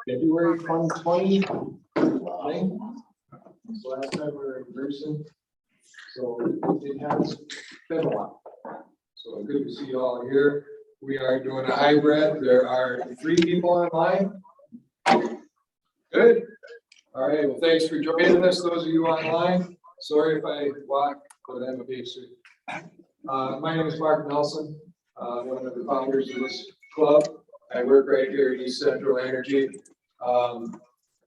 February 2020 thing. So last time we were in person. So it has been a while. So good to see you all here. We are doing a hybrid. There are 3 people online. Good. All right. Well, thanks for joining us, those of you online. Sorry if I walk, but I'm a basic. My name is Mark Nelson, one of the founders of this club. I work right here at East Central Energy.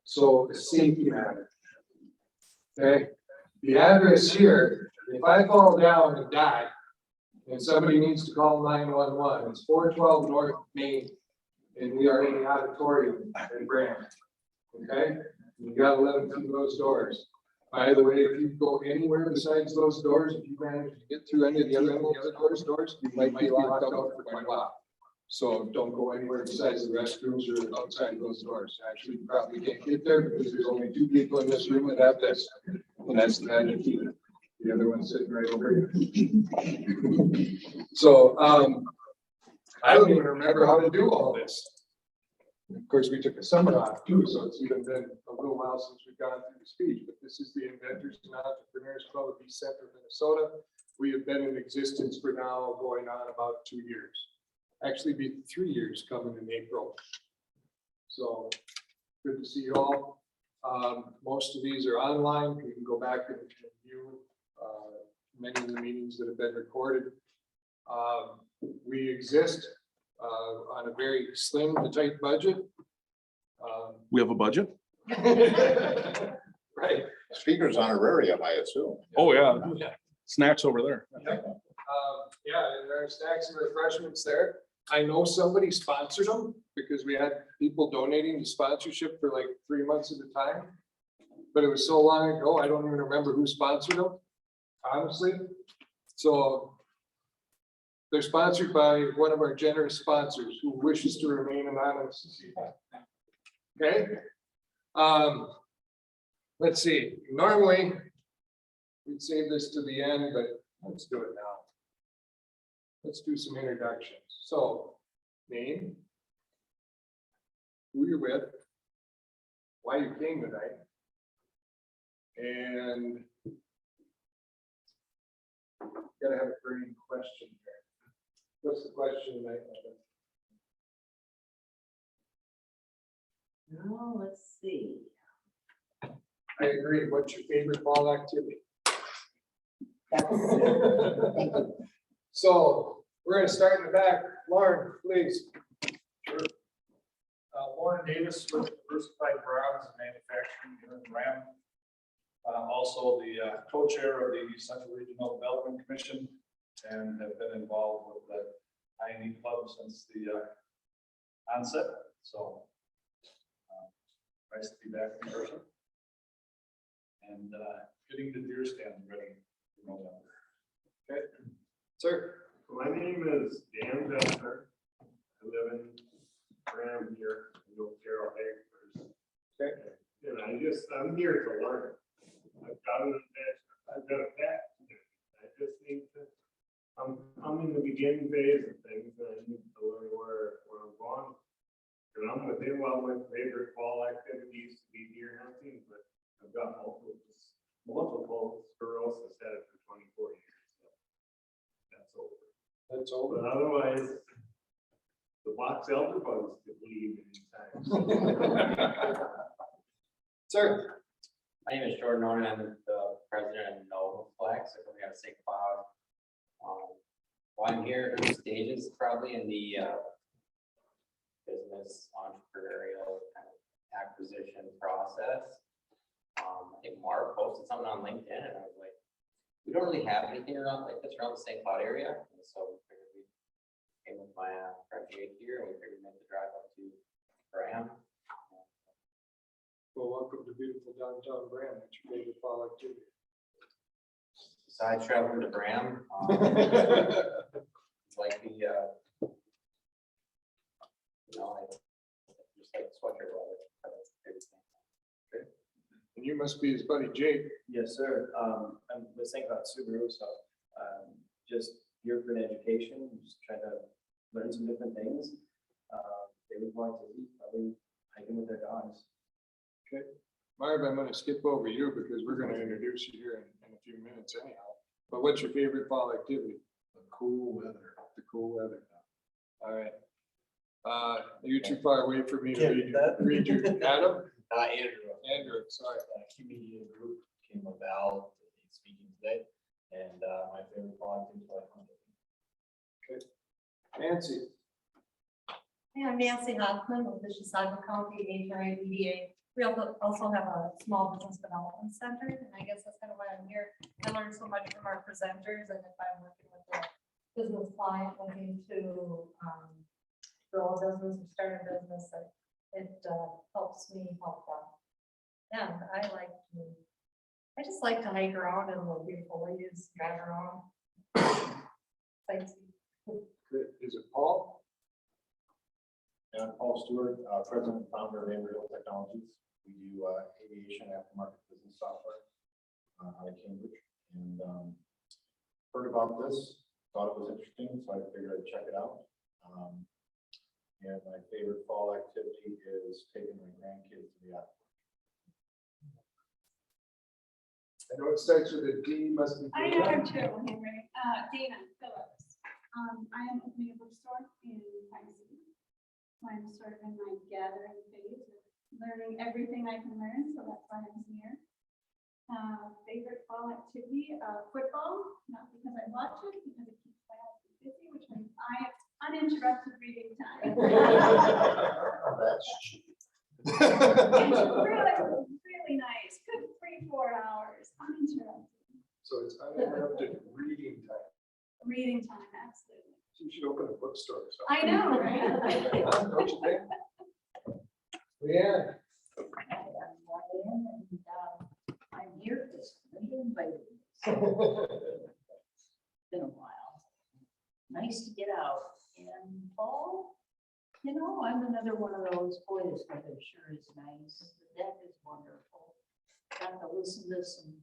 So safety matter. Okay. The address here, if I fall down and die, and somebody needs to call 911, it's 412 North Main, and we are in the auditorium in Brand. Okay? You gotta let them through those doors. By the way, if you go anywhere besides those doors, if you manage to get through any of the other doors, you might be locked out for quite a while. So don't go anywhere besides the restrooms or outside those doors. Actually, you probably can't get there because there's only 2 people in this room that have this. And that's the magic key. The other one's sitting right over here. So I don't even remember how to do all this. Of course, we took a summer off too, so it's even been a little while since we've gone through the speech. But this is the Inventors and Entrepreneurs Club of East Central Minnesota. We have been in existence for now going on about 2 years. Actually, be 3 years coming in April. So good to see you all. Most of these are online. You can go back and view many of the meetings that have been recorded. We exist on a very slim to tight budget. We have a budget? Right. Speakers honorarium, I assume. Oh, yeah. Snacks over there. Yeah, and there are snacks and refreshments there. I know somebody sponsored them because we had people donating to sponsorship for like 3 months at a time. But it was so long ago, I don't even remember who sponsored them, honestly. So they're sponsored by one of our generous sponsors who wishes to remain anonymous. Okay. Let's see. Normally, we'd save this to the end, but let's do it now. Let's do some introductions. So, name, who you're with, why you came tonight, and gotta have a burning question here. What's the question tonight? No, let's see. I agree. What's your favorite fall activity? So we're going to start in the back. Lauren, please. Sure. Lauren Davis with Diversified Brands and Manufacturing here in Ram. Also the co-chair of the Central Regional Development Commission and have been involved with the INE Club since the onset. So nice to be back in person. And getting the deer stand ready for November. Okay. Sir. My name is Dan Bessner. I live in Graham here in Oak Carroll Acres. Okay. And I'm here to learn. I've got a pet. I just need to, I'm in the beginning phase of things and I need to learn where I'm going. And I'm within one of my favorite fall activities to be deer hunting, but I've got multiple sclerosis had it for 24 years. So that's over. That's over. But otherwise, the box elder bugs could leave anytime. Sir. My name is Jordan Norton. I'm the president of Nova Flex. So we got to say cloud. Well, I'm here early stages, probably in the business entrepreneurial kind of acquisition process. I think Marv posted something on LinkedIn, and I was like, we don't really have anything around like this around the St. Cloud area, and so we figured we came with my friend Jake here, and we figured we'd make the drive up to Graham. Well, welcome to beautiful downtown Graham. What's your favorite fall activity? Besides traveling to Graham, like the just like sweater weather. Okay. And you must be his buddy Jake. Yes, sir. I'm listening about Subaru, so just here for an education, just trying to learn some different things. They would want to Marv, I'm gonna skip over you because we're gonna introduce you here in a few minutes anyhow. But what's your favorite fall activity? The cool weather. The cool weather. All right. You're too far away for me to read you. Adam? Andrew, sorry. Key Media Group came about speaking today, and my favorite fall activity is Nancy? Hey, I'm Nancy Hoffman with Mississauga County HRA. We also have a small business development center, and I guess that's kind of why I'm here. I learned so much from our presenters, and if I'm working with a business client looking to grow a business or start a business, it helps me help them. And I just like to hike around in the beautiful ladies, drive around. Sightsee. Good. Is it Paul? And Paul Stewart, president and founder of Inventors Technologies. We do aviation aftermarket business software out of Cambridge, and heard about this, thought it was interesting, so I figured I'd check it out. And my favorite fall activity is taking my grandkids to the aquarium. I know it starts with a D, must be. I know her too, Henry. Dana Phillips. I am opening a bookstore in Pine City. So I'm sort of in my gathering phase, of learning everything I can learn, so that's why I'm here. Favorite fall activity, football, not because I watch it, because it keeps my husband busy, which means I have uninterrupted reading time. That's cheap. It's really nice, good 3-4 hours, uninterrupted. So it's uninterrupted reading time. Reading time, absolutely. You should open a bookstore or something. I know, right? Don't you think? Leanne? I'm here because somebody invited me. Been a while. Nice to get out and fall. You know, I'm another one of those, boy, this weather sure is nice. The deck is wonderful. Got to listen to some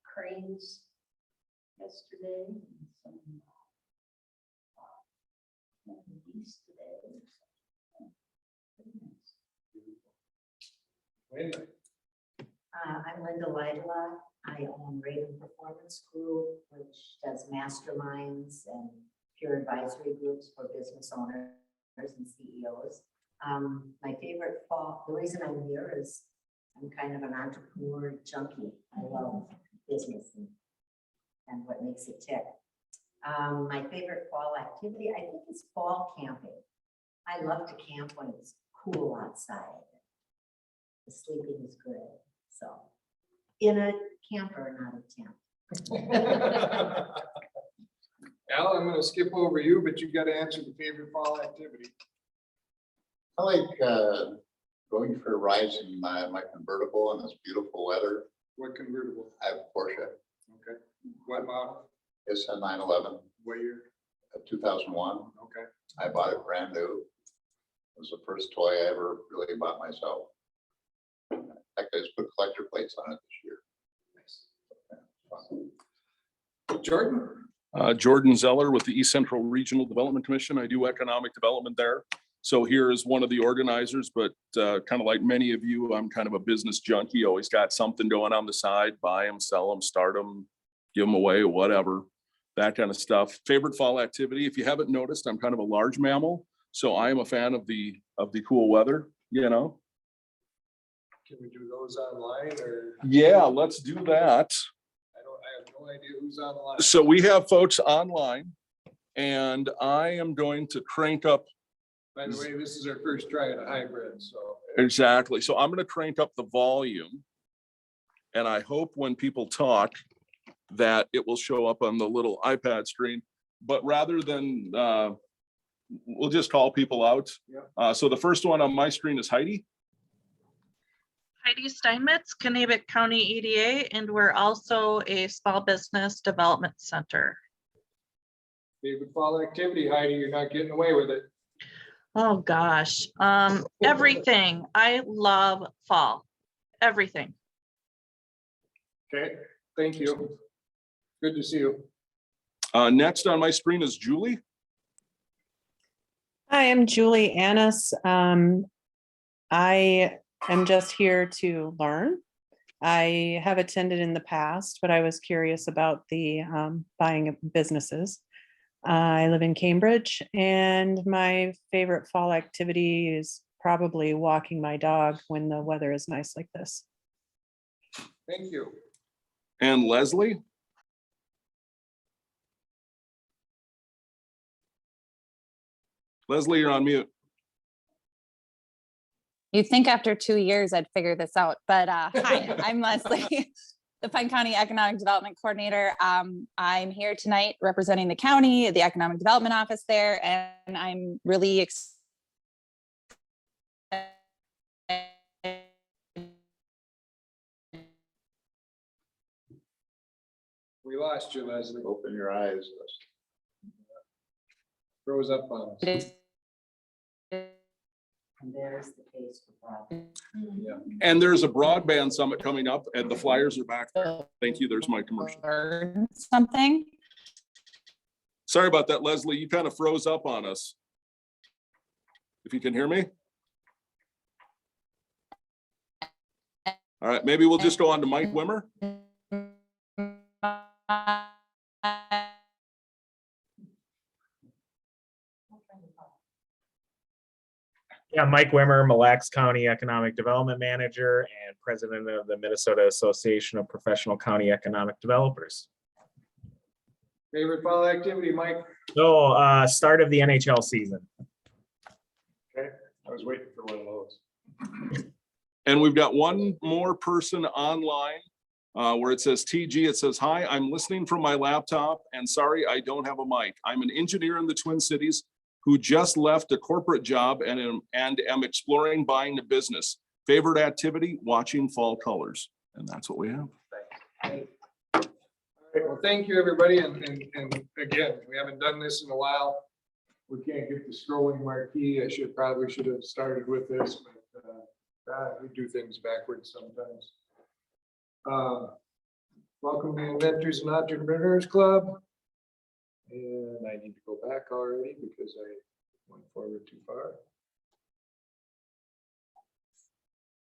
cranes yesterday and some geese today. Wait. I'm Linda Lidla. I own Raven Performance Group, which does masterminds and peer advisory groups for business owners and CEOs. My favorite fall, the reason I'm here is I'm kind of an entrepreneur junkie. I love business and what makes it tick. My favorite fall activity, I think, is fall camping. I love to camp when it's cool outside. The sleeping is good. So in a camper, not a tent. Al, I'm gonna skip over you, but you gotta answer the favorite fall activity. I like going for rides in my convertible in this beautiful weather. What convertible? I have a Porsche. Okay. What model? It's a 911, What year? 2001. Okay. I bought it brand new. It was the first toy I ever really bought myself. I just put collector plates on it this year. Jordan? Jordan Zeller with the East Central Regional Development Commission. I do economic development there. So here is one of the organizers, but kind of like many of you, I'm kind of a business junkie. Always got something going on the side, buy them, sell them, start them, give them away, whatever, that kind of stuff. Favorite fall activity. If you haven't noticed, I'm kind of a large mammal. So I am a fan of the cool weather, you know. Can we do those online or? Yeah, let's do that. I have no idea who's online. So we have folks online and I am going to crank up. By the way, this is our first try at a hybrid, so. Exactly. So I'm going to crank up the volume. And I hope when people talk that it will show up on the little iPad screen, but rather than, we'll just call people out. Yeah. So the first one on my screen is Heidi. Heidi Steinmetz, Kennebunk County EDA, and we're also a small business development center. Favorite fall activity, Heidi, you're not getting away with it. Oh, gosh. Everything. I love fall. Everything. Okay, thank you. Good to see you. Next on my screen is Julie. Hi, I'm Julie Annis. I am just here to learn. I have attended in the past, but I was curious about the buying of businesses. I live in Cambridge, and my favorite fall activity is probably walking my dog when the weather is nice like this. Thank you. And Leslie? Leslie, you're on mute. You'd think after 2 years I'd figure this out, but hi, I'm Leslie, the Pine County Economic Development Coordinator. I'm here tonight representing the county, the Economic Development Office there, and I'm really excited. We lost you, Leslie. Open your eyes. Froze up on us. And there's the case for broadband. And there's a broadband summit coming up and the flyers are back there. Thank you. There's my commercial. Or something. Sorry about that, Leslie. You kind of froze up on us. If you can hear me. All right, maybe we'll just go on to Mike Wimmer. Yeah, Mike Wimmer, Mille Lacs County Economic Development Manager and President of the Minnesota Association of Professional County Economic Developers. Favorite fall activity, Mike? So, start of the NHL season. Okay, I was waiting for one of those. And we've got one more person online where it says TG. It says, hi, I'm listening from my laptop and sorry, I don't have a mic. I'm an engineer in the Twin Cities who just left a corporate job and am exploring buying a business. Favorite activity, watching fall colors. And that's what we have. All right, well, thank you, everybody. And again, we haven't done this in a while. We can't get the scrolling marquee. I probably should have started with this, but we do things backwards sometimes. Welcome to Inventors and Entrepreneurs Club. And I need to go back already because I went forward too far.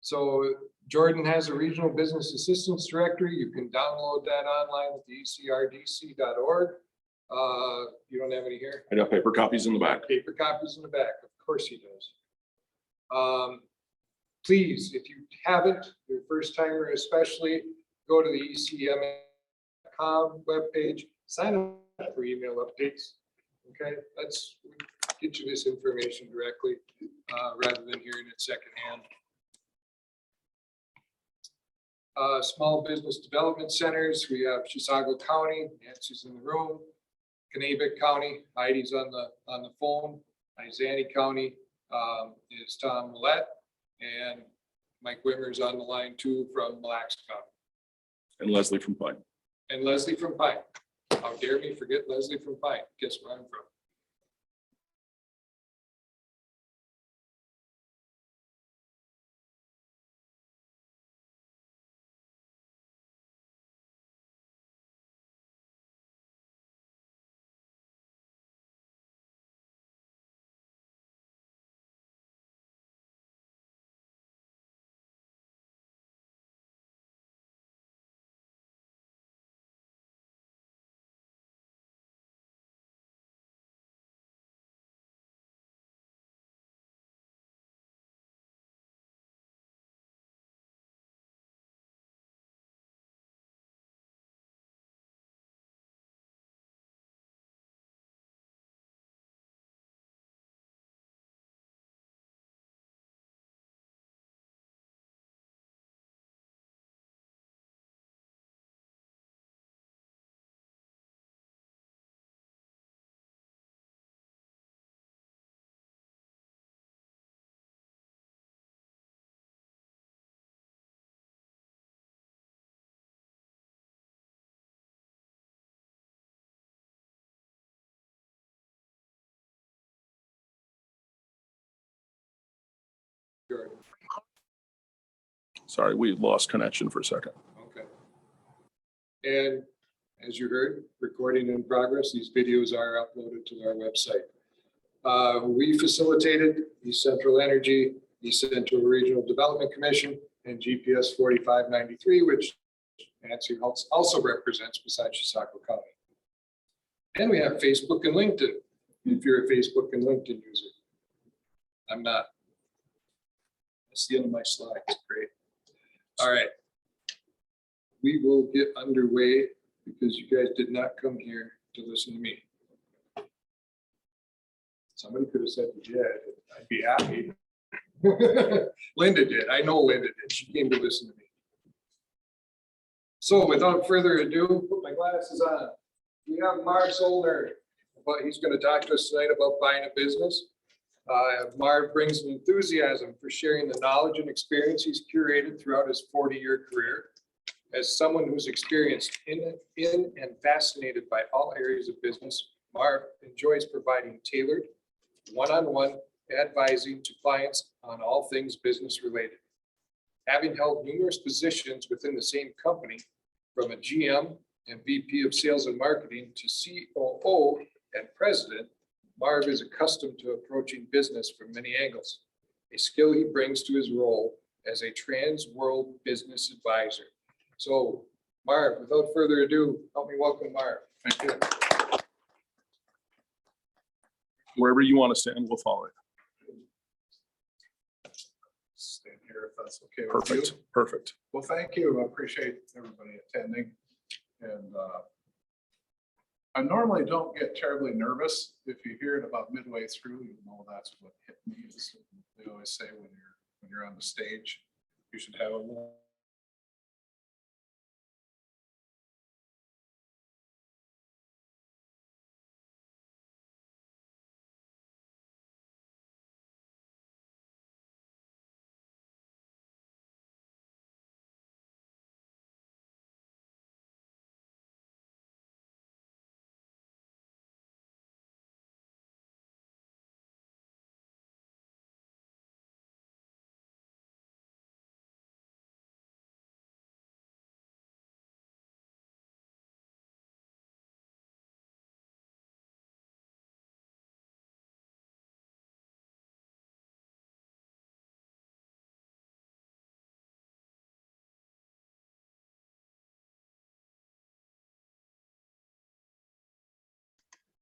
So Jordan has a regional business assistance directory. You can download that online at the ecrdc.org. You don't have any here? I got paper copies in the back. Paper copies in the back, of course he does. Please, if you haven't, your first timer especially, go to the ecm.com webpage, sign up for email updates. Okay, let's get you this information directly rather than hearing it secondhand. Small business development centers. We have Chisago County, Nancy's in the room. Kanabec County, Heidi's on the phone. Izani County is Tom Millette, and Mike Wimmer's on the line too from Mille Lacs County. And Leslie from Pine. And Leslie from Pine. How dare me forget Leslie from Pine? Guess where I'm from? Sorry, we lost connection for a second. Okay. And as you heard, recording in progress, these videos are uploaded to our website. We facilitated the Central Energy East Central Regional Development Commission, and GPS 4593, which Nancy also represents besides Chisago County. And we have Facebook and LinkedIn, if you're a Facebook and LinkedIn user. I'm not. That's the end of my slides. Great. All right. We will get underway because you guys did not come here to listen to me. Somebody could have said you did. I'd be happy. Linda did. I know Linda did. She came to listen to me. So without further ado, put my glasses on. We have Marv Soldner, but he's going to talk to us tonight about buying a business. Marv brings an enthusiasm for sharing the knowledge and experience he's curated throughout his 40-year career. As someone who's experienced in and fascinated by all areas of business, Marv enjoys providing tailored, one-on-one advising to clients on all things business related. Having held numerous positions within the same company, from a GM and VP of Sales and Marketing to COO and President, Marv is accustomed to approaching business from many angles, a skill he brings to his role as a trans-world business advisor. So, Marv, without further ado, help me welcome Marv. Thank you. Wherever you want to stand, we'll follow it. Stand here if that's okay with you. Perfect, perfect. Well, thank you. I appreciate everybody attending. And I normally don't get terribly nervous. If you hear it about midway through, you know that's what hit me. Is they always say when you're on the stage, you should have a little.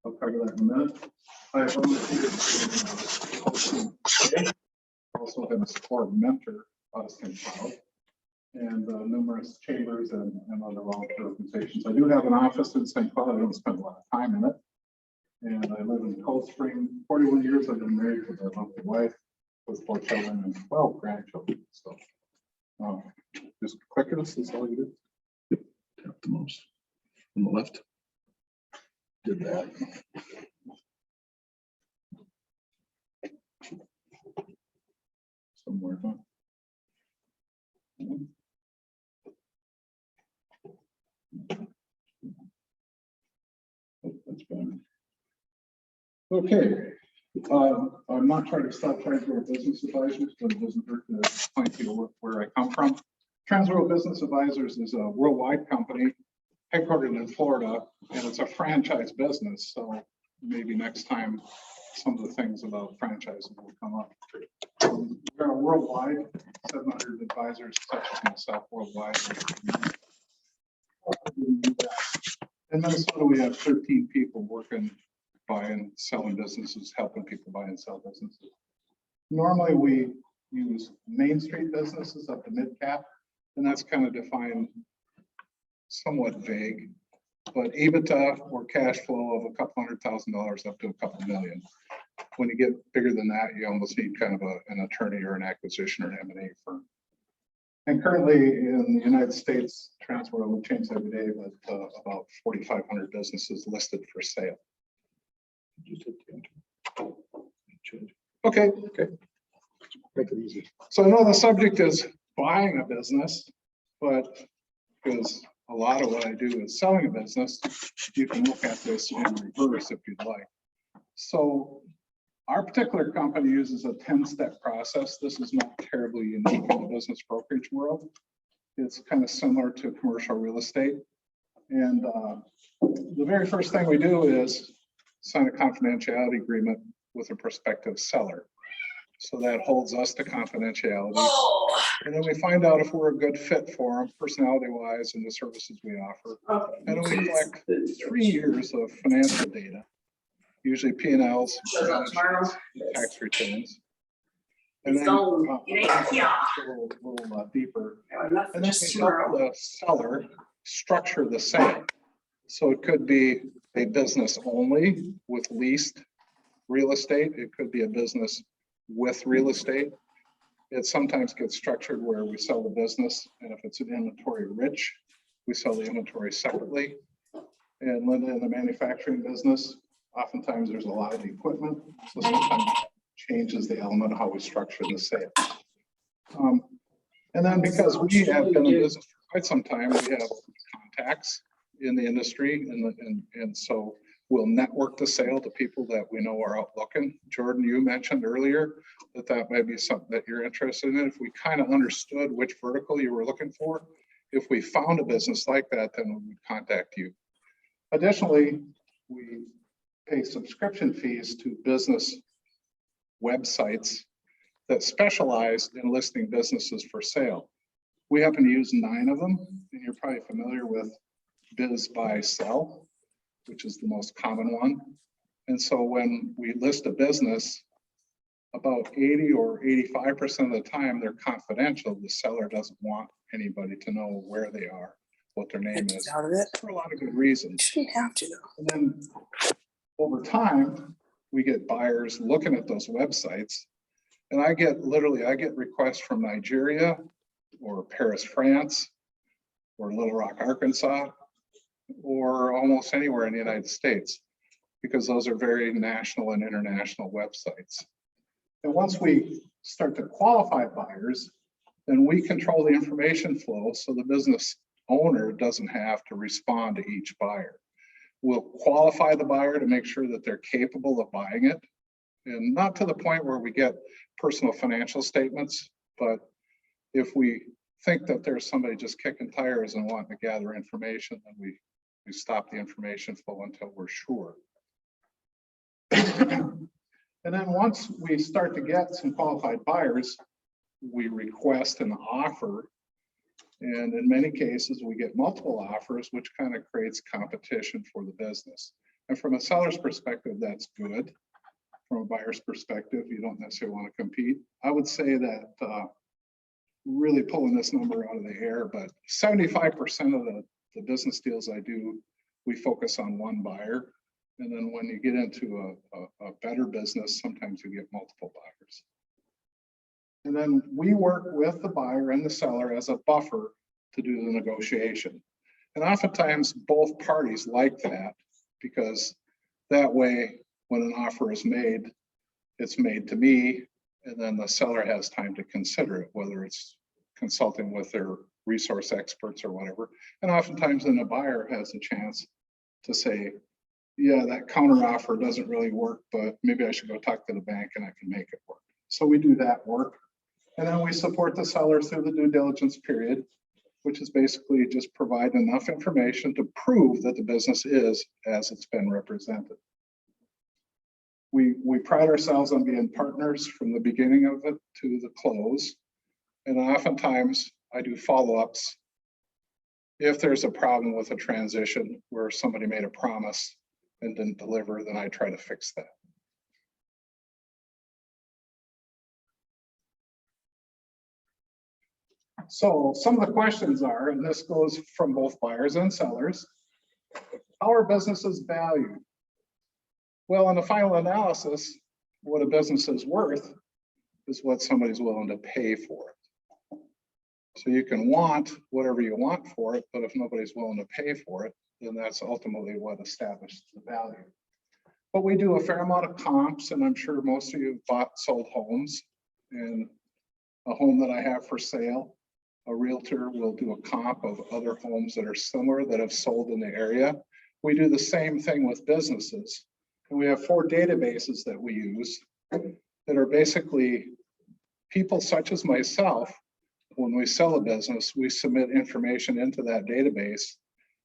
I'll cover that in a minute. I have also been a support mentor out of St. Cloud and numerous chambers and other volunteer organizations. I do have an office in St. Cloud. I don't spend a lot of time in it. And I live in Cold Spring. 41 years I've been married with a lovely wife with 4 children and 12 grandchildren. So just click this is all you do. Tap the most on the left. Did that. Somewhere, huh? Oh, that's better. Okay. I'm not trying to stop trying to grow business advisors, but it doesn't hurt to point you where I come from. Transworld Business Advisors is a worldwide company headquartered in Florida, and it's a franchise business. So maybe next time some of the things about franchising will come up. We're worldwide, 700 advisors such as myself worldwide. In Minnesota, we have 13 people working, buying, selling businesses, helping people buy and sell businesses. Normally, we use Main Street businesses up to mid-cap, and that's kind of defined somewhat vague, but EBITDA or cash flow of a couple $100,000 up to a couple million. When you get bigger than that, you almost need kind of an attorney or an acquisition or M&A firm. And currently in the United States, Transworld will change every day, but about 4,500 businesses listed for sale. Okay. Make it easy. So I know the subject is buying a business, but because a lot of what I do is selling a business, you can look at this in reverse if you'd like. So our particular company uses a 10-step process. This is not terribly unique in the business brokerage world. It's kind of similar to commercial real estate. And the very first thing we do is sign a confidentiality agreement with a prospective seller. So that holds us to confidentiality. And then we find out if we're a good fit for them, personality wise, and the services we offer. And then we collect 3 years of financial data, usually P&Ls, balance sheets, tax returns. And then a little deeper. And then we help the seller structure the sale. So it could be a business only with leased real estate. It could be a business with real estate. It sometimes gets structured where we sell the business, and if it's an inventory rich, we sell the inventory separately. And Linda, in the manufacturing business, oftentimes there's a lot of equipment, so sometimes changes the element of how we structure the sale. And then because we have been in business for quite some time, we have contacts in the industry, and so we'll network the sale to people that we know are out looking. Jordan, you mentioned earlier that might be something that you're interested in. If we kind of understood which vertical you were looking for, if we found a business like that, then we would contact you. Additionally, we pay subscription fees to business websites that specialize in listing businesses for sale. We happen to use 9 of them, and you're probably familiar with Biz Buy Sell, which is the most common one. And so when we list a business, about 80 or 85% of the time, they're confidential. The seller doesn't want anybody to know where they are, what their name is, for a lot of good reasons. Shouldn't have to. And then over time, we get buyers looking at those websites. And I get requests from Nigeria or Paris, France, or Little Rock, Arkansas, or almost anywhere in the United States, because those are very national and international websites. And once we start to qualify buyers, then we control the information flow so the business owner doesn't have to respond to each buyer. We'll qualify the buyer to make sure that they're capable of buying it, and not to the point where we get personal financial statements, but if we think that there's somebody just kicking tires and wanting to gather information, then we stop the information flow until we're sure. And then once we start to get some qualified buyers, we request an offer. And in many cases, we get multiple offers, which kind of creates competition for the business. And from a seller's perspective, that's good. From a buyer's perspective, you don't necessarily want to compete. I would say that really pulling this number out of the air, but 75% of the business deals I do, we focus on one buyer. And then when you get into a better business, sometimes you get multiple buyers. And then we work with the buyer and the seller as a buffer to do the negotiation. And oftentimes both parties like that, because that way, when an offer is made, it's made to me, and then the seller has time to consider it, whether it's consulting with their resource experts or whatever. And oftentimes then the buyer has a chance to say, yeah, that counter offer doesn't really work, but maybe I should go talk to the bank and I can make it work. So we do that work. And then we support the seller through the due diligence period, which is basically just provide enough information to prove that the business is as it's been represented. We pride ourselves on being partners from the beginning of it to the close. And oftentimes I do follow-ups. If there's a problem with a transition where somebody made a promise and didn't deliver, then I try to fix that. So some of the questions are, and this goes from both buyers and sellers, how are businesses valued? Well, in the final analysis, what a business is worth is what somebody's willing to pay for it. So you can want whatever you want for it, but if nobody's willing to pay for it, then that's ultimately what establishes the value. But we do a fair amount of comps, and I'm sure most of you have sold homes. And a home that I have for sale, a realtor will do a comp of other homes that are similar that have sold in the area. We do the same thing with businesses. And we have 4 databases that we use that are basically people such as myself. When we sell a business, we submit information into that database,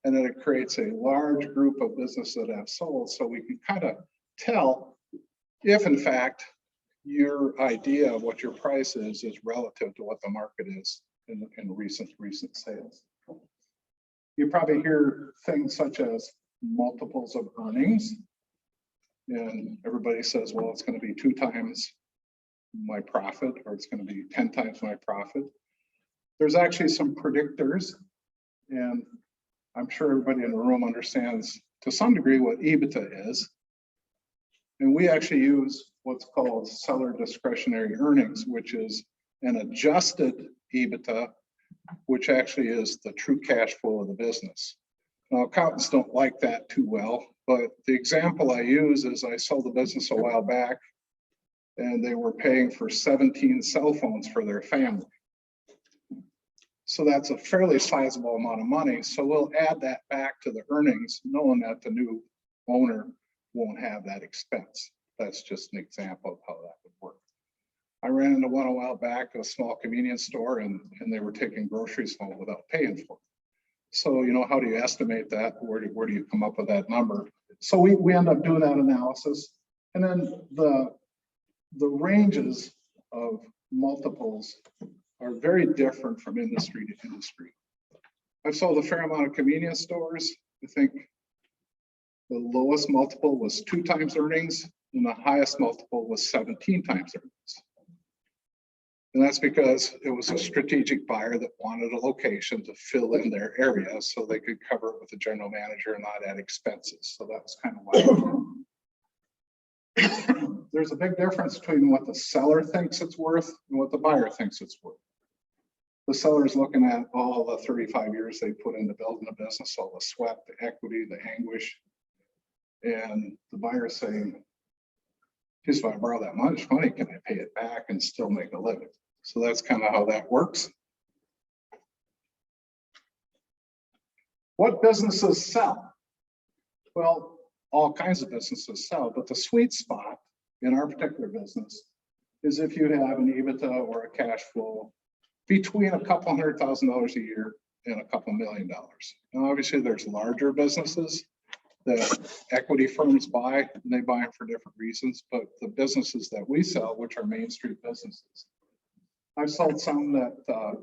and then it creates a large group of businesses that have sold. So we can kind of tell if in fact your idea of what your price is relative to what the market is in recent sales. You probably hear things such as multiples of earnings. And everybody says, well, it's going to be 2 times my profit, or it's going to be 10 times my profit. There's actually some predictors, and I'm sure everybody in the room understands to some degree what EBITDA is. And we actually use what's called seller discretionary earnings, which is an adjusted EBITDA, which actually is the true cash flow of the business. Now, accountants don't like that too well, but the example I use is I sold the business a while back, and they were paying for 17 cell phones for their family. So that's a fairly sizable amount of money. So we'll add that back to the earnings, knowing that the new owner won't have that expense. That's just an example of how that would work. I ran into one a while back at a small convenience store, and they were taking groceries home without paying for it. So, you know, how do you estimate that? Where do you come up with that number? So we end up doing that analysis. And then the ranges of multiples are very different from industry to industry. I've sold a fair amount of convenience stores. I think the lowest multiple was 2 times earnings, and the highest multiple was 17 times earnings. And that's because it was a strategic buyer that wanted a location to fill in their area so they could cover it with the general manager and not add expenses. So that's kind of why. There's a big difference between what the seller thinks it's worth and what the buyer thinks it's worth. The seller's looking at all the 35 years they put into building a business, all the sweat, the equity, the anguish. And the buyer's saying, geez, if I borrow that much money, can I pay it back and still make a living? So that's kind of how that works. What businesses sell? Well, all kinds of businesses sell, but the sweet spot in our particular business is if you have an EBITDA or a cash flow between a couple $100,000 a year and a couple $1 million. Now, obviously, there's larger businesses that equity firms buy, and they buy them for different reasons, but the businesses that we sell, which are Main Street businesses, I've sold some that,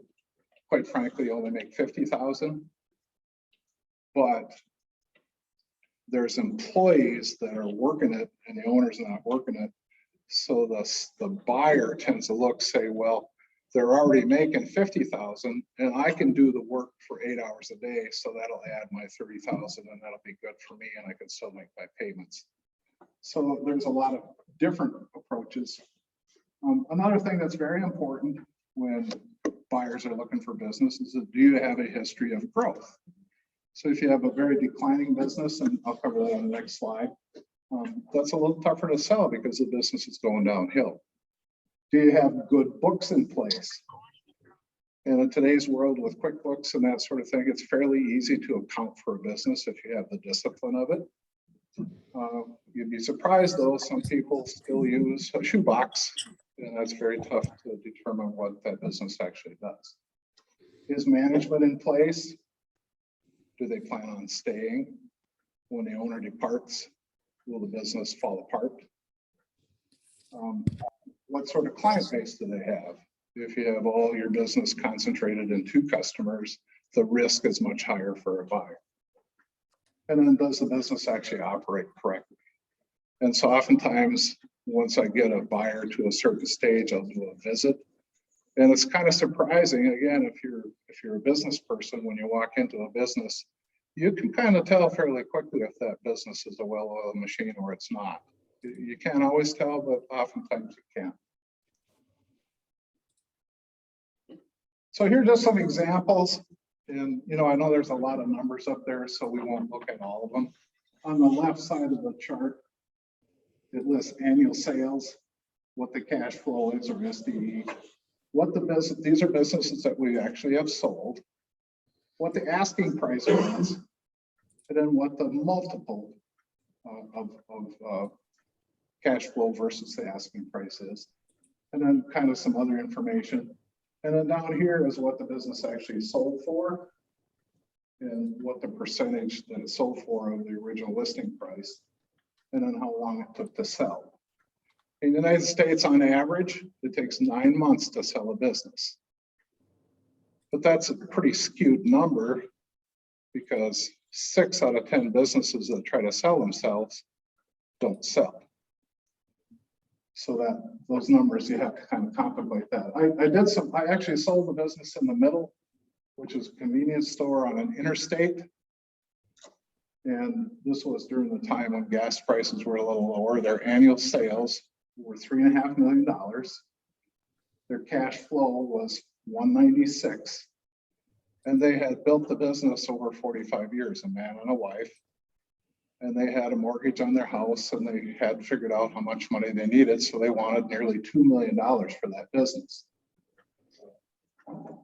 quite frankly, only make 50,000, but there's employees that are working it and the owner's not working it. So the buyer tends to look, say, well, they're already making 50,000 and I can do the work for 8 hours a day. So that'll add my 30,000 and that'll be good for me and I can still make my payments. So there's a lot of different approaches. Another thing that's very important when buyers are looking for business is, do you have a history of growth? So if you have a very declining business, and I'll cover that on the next slide, that's a little tougher to sell because the business is going downhill. Do you have good books in place? And in today's world with QuickBooks and that sort of thing, it's fairly easy to account for a business if you have the discipline of it. You'd be surprised though, some people still use a shoebox, and that's very tough to determine what that business actually does. Is management in place? Do they plan on staying? When the owner departs, will the business fall apart? What sort of client base do they have? If you have all your business concentrated in 2 customers, the risk is much higher for a buyer. And then does the business actually operate correctly? And so oftentimes, once I get a buyer to a certain stage, I'll do a visit. And it's kind of surprising, again, if you're a business person, when you walk into a business, you can kind of tell fairly quickly if that business is a well-oiled machine or it's not. You can't always tell, but oftentimes you can. So here are just some examples. And, you know, I know there's a lot of numbers up there, so we won't look at all of them. On the left side of the chart, it lists annual sales, what the cash flow is, or SDE, what the business, these are businesses that we actually have sold, what the asking price is, and then what the multiple of cash flow versus the asking price is, and then kind of some other information. And then down here is what the business actually sold for and what the percentage that it sold for of the original listing price, and then how long it took to sell. In the United States, on average, it takes 9 months to sell a business. But that's a pretty skewed number because 6 out of 10 businesses that try to sell themselves don't sell. So that those numbers, you have to kind of contemplate that. I actually sold the business in the middle, which is a convenience store on an interstate. And this was during the time when gas prices were a little lower. Their annual sales were $3.5 million. Their cash flow was 196. And they had built the business over 45 years, a man and a wife. And they had a mortgage on their house and they had figured out how much money they needed. So they wanted nearly $2 million for that business.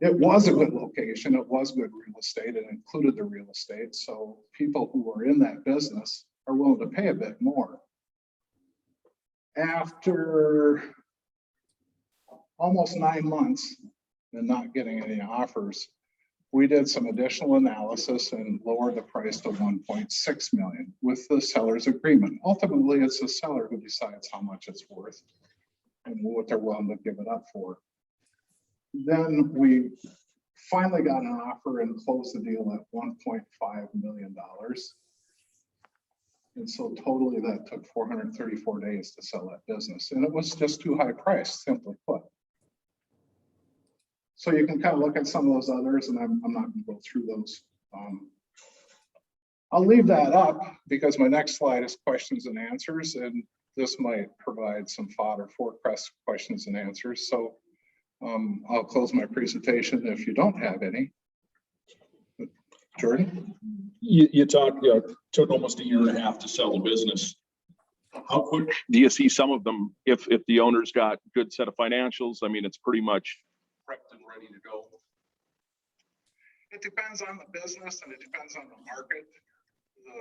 It was a good location. It was good real estate. It included the real estate. So people who were in that business are willing to pay a bit more. After almost 9 months and not getting any offers, we did some additional analysis and lowered the price to 1.6 million with the seller's agreement. Ultimately, it's the seller who decides how much it's worth and what they're willing to give it up for. Then we finally got an offer and closed the deal at $1.5 million. And so totally that took 434 days to sell that business. And it was just too high priced, simply put. So you can kind of look at some of those others, and I'm not going to go through those. I'll leave that up because my next slide is questions and answers, and this might provide some fodder for questions and answers. So I'll close my presentation if you don't have any. Jordan? You talked, took almost 1.5 years to sell a business. How quick do you see some of them if the owner's got good set of financials? I mean, it's pretty much prepped and ready to go. It depends on the business and it depends on the market. The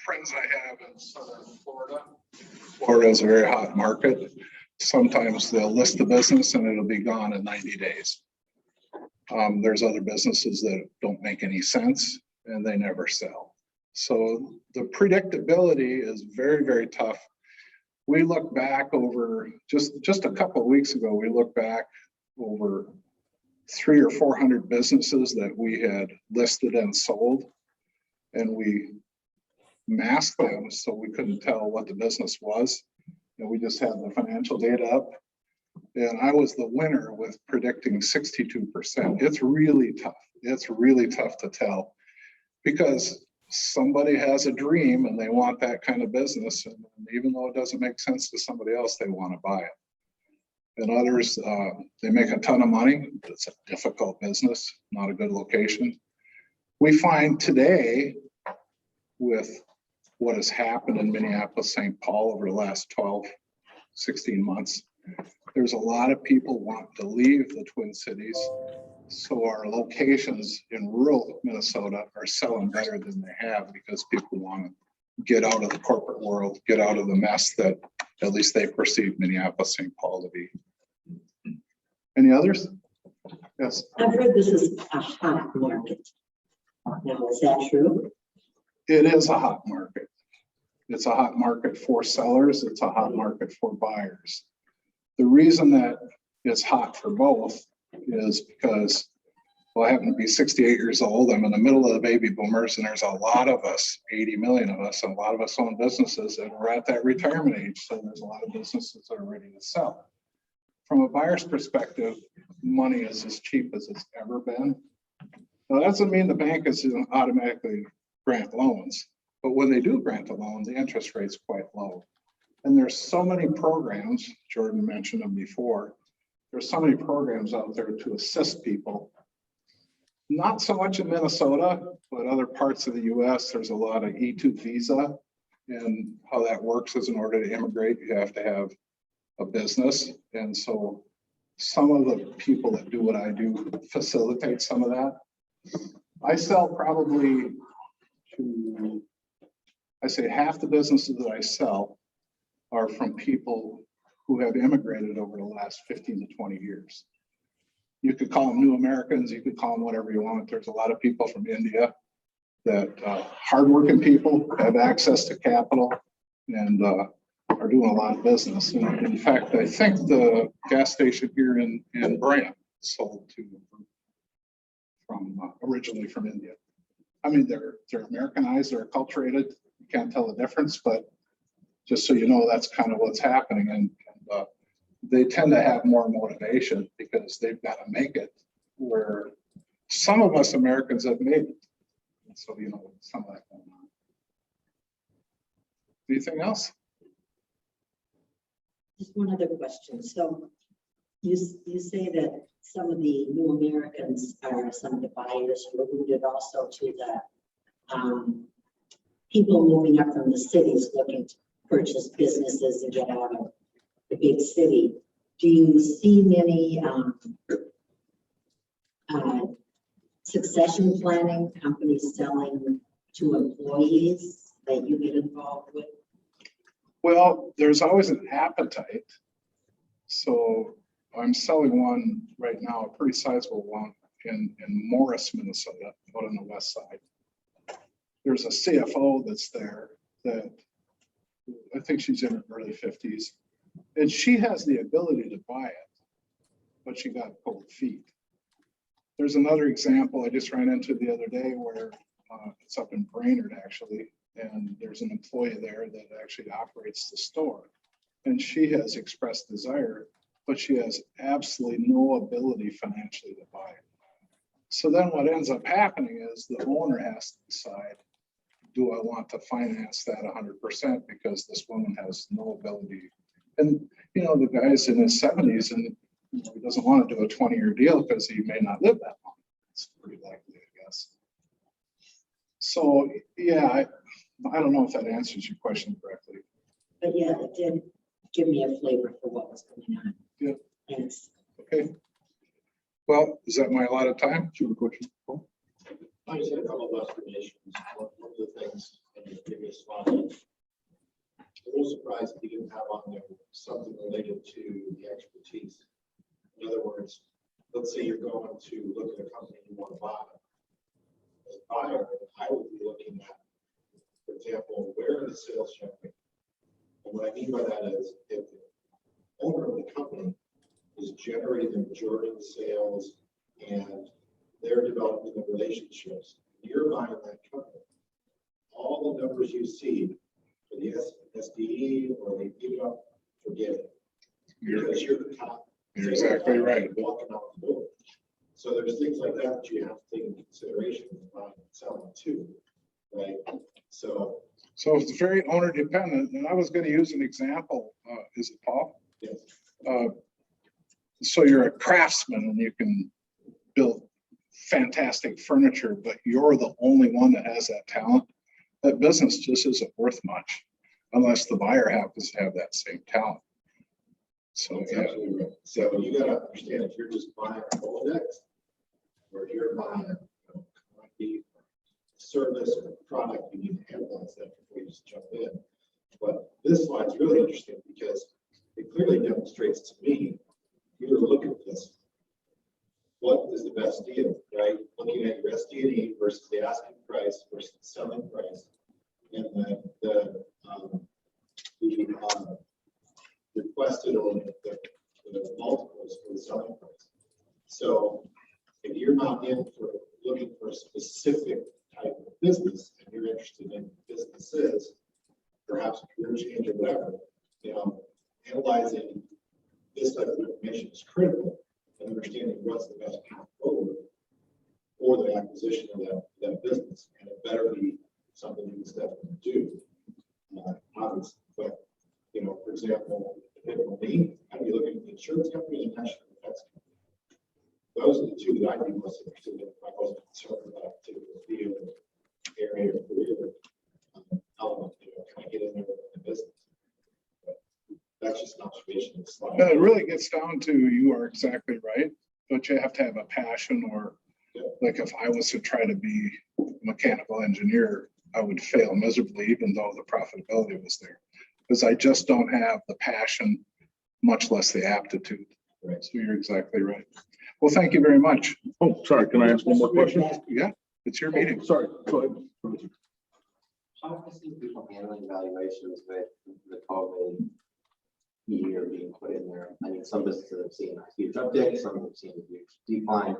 friends I have in southern Florida, Florida is a very hot market. Sometimes they'll list the business and it'll be gone in 90 days. There's other businesses that don't make any sense and they never sell. So the predictability is very, very tough. We look back over just a couple of weeks ago, we looked back over 300 or 400 businesses that we had listed and sold, and we masked them so we couldn't tell what the business was. And we just had the financial data up. And I was the winner with predicting 62%. It's really tough. It's really tough to tell because somebody has a dream and they want that kind of business. And even though it doesn't make sense to somebody else, they want to buy it. And others, they make a ton of money. It's a difficult business, not a good location. We find today with what has happened in Minneapolis, St. Paul over the last 12, 16 months, there's a lot of people wanting to leave the Twin Cities. So our locations in rural Minnesota are selling better than they have because people want to get out of the corporate world, get out of the mess that at least they perceive Minneapolis, St. Paul to be. Any others? Yes. I've heard this is a hot market. Now, is that true? It is a hot market. It's a hot market for sellers. It's a hot market for buyers. The reason that it's hot for both is because, well, I happen to be 68 years old. I'm in the middle of the baby boomers, and there's a lot of us, 80 million of us, and a lot of us own businesses, and we're at that retirement age. So there's a lot of businesses that are ready to sell. From a buyer's perspective, money is as cheap as it's ever been. Now, that doesn't mean the bank is going to automatically grant loans, but when they do grant a loan, the interest rate's quite low. And there's so many programs, Jordan mentioned them before, there's so many programs out there to assist people. Not so much in Minnesota, but other parts of the US, there's a lot of E2 visa. And how that works is in order to immigrate, you have to have a business. And so some of the people that do what I do facilitate some of that. I sell probably to, I say half the businesses that I sell are from people who have immigrated over the last 15 to 20 years. You could call them new Americans, you could call them whatever you want. There's a lot of people from India that hardworking people have access to capital and are doing a lot of business. And in fact, I think the gas station here in Brant sold to originally from India. I mean, they're Americanized, they're acculturated. You can't tell the difference, but just so you know, that's kind of what's happening. And they tend to have more motivation because they've got to make it where some of us Americans have made it. And so, you know, some of that going on. Anything else? Just one other question. So you say that some of the new Americans are some of the buyers, you alluded also to the people moving up from the cities looking to purchase businesses and get out of the big city. Do you see many succession planning companies selling to employees that you get involved with? Well, there's always an appetite. So I'm selling one right now, a pretty sizable one in Morris, Minnesota, out on the west side. There's a CFO that's there that I think she's in her early 50s. And she has the ability to buy it, but she got cold feet. There's another example I just ran into the other day where it's up in Brainerd actually, and there's an employee there that actually operates the store. And she has expressed desire, but she has absolutely no ability financially to buy it. So then what ends up happening is the owner has to decide, do I want to finance that 100% because this woman has no ability? And, you know, the guy's in his 70s and he doesn't want to do a 20-year deal because he may not live that long. It's pretty likely, I guess. So, yeah, I don't know if that answers your question correctly. But yeah, it did give me a flavor for what was going on. Yeah. Thanks. Okay. Well, is that my allotted time? Do you have a question? Cool. I just had a couple of observations. One of the things in the previous slide, I'm a little surprised that you didn't have on there something related to the expertise. In other words, let's say you're going to look at a company you want to buy. As a buyer, I would be looking at, for example, where are the sales generated? And what I mean by that is if the owner of the company is generating the majority of the sales and they're developing the relationships, you're buying that company. All the numbers you see for the SDE or the EBITDA, forget it. Because you're the top. You're exactly right. Walking out the door. So there's things like that that you have to take into consideration when buying and selling too, right? So it's very owner dependent. And I was going to use an example. Is it Paul? yes. So you're a craftsman and you can build fantastic furniture, but you're the only one that has that talent. That business just isn't worth much unless the buyer happens to have that same talent. So That's yeah. absolutely right. So you got to understand if you're just buying a Rolodex or if you're buying a commodity, service or product, you need to analyze that before you just jump in. But this slide's really interesting because it clearly demonstrates to me, if you were to look at this, what is the best deal, right? Looking at your SD&E versus the asking price versus the selling price, and then the requested or the multiples for the selling price. So if you're not in for looking for a specific type of business and you're interested in businesses, perhaps a career change or whatever, you know, analyzing this type of information is critical and understanding what's the best path forward for the acquisition of that business. And it better be something you can step in and do. Obviously, but you know, for example, depending on me, I'd be looking at the insurance company and national defense company. Those are the two that I'd be most interested in if I wasn't concerned about a particular field, area, or career element, you know, kind of get in there with the business. But that's just an observation of the slide. And it really gets down to, you are exactly right, but you have to have a passion or like if I was to try to be a mechanical engineer, I would fail miserably, even though the profitability was there. Because I just don't have the passion, much less the aptitude. Right. So you're exactly right. Well, thank you very much. Oh, sorry. Can I ask one more question? Yeah, it's your meeting. Sorry. Go ahead. How have you seen people handling valuations with the COVID year being put in there? I mean, some businesses have seen a huge uptick, some have seen a huge decline.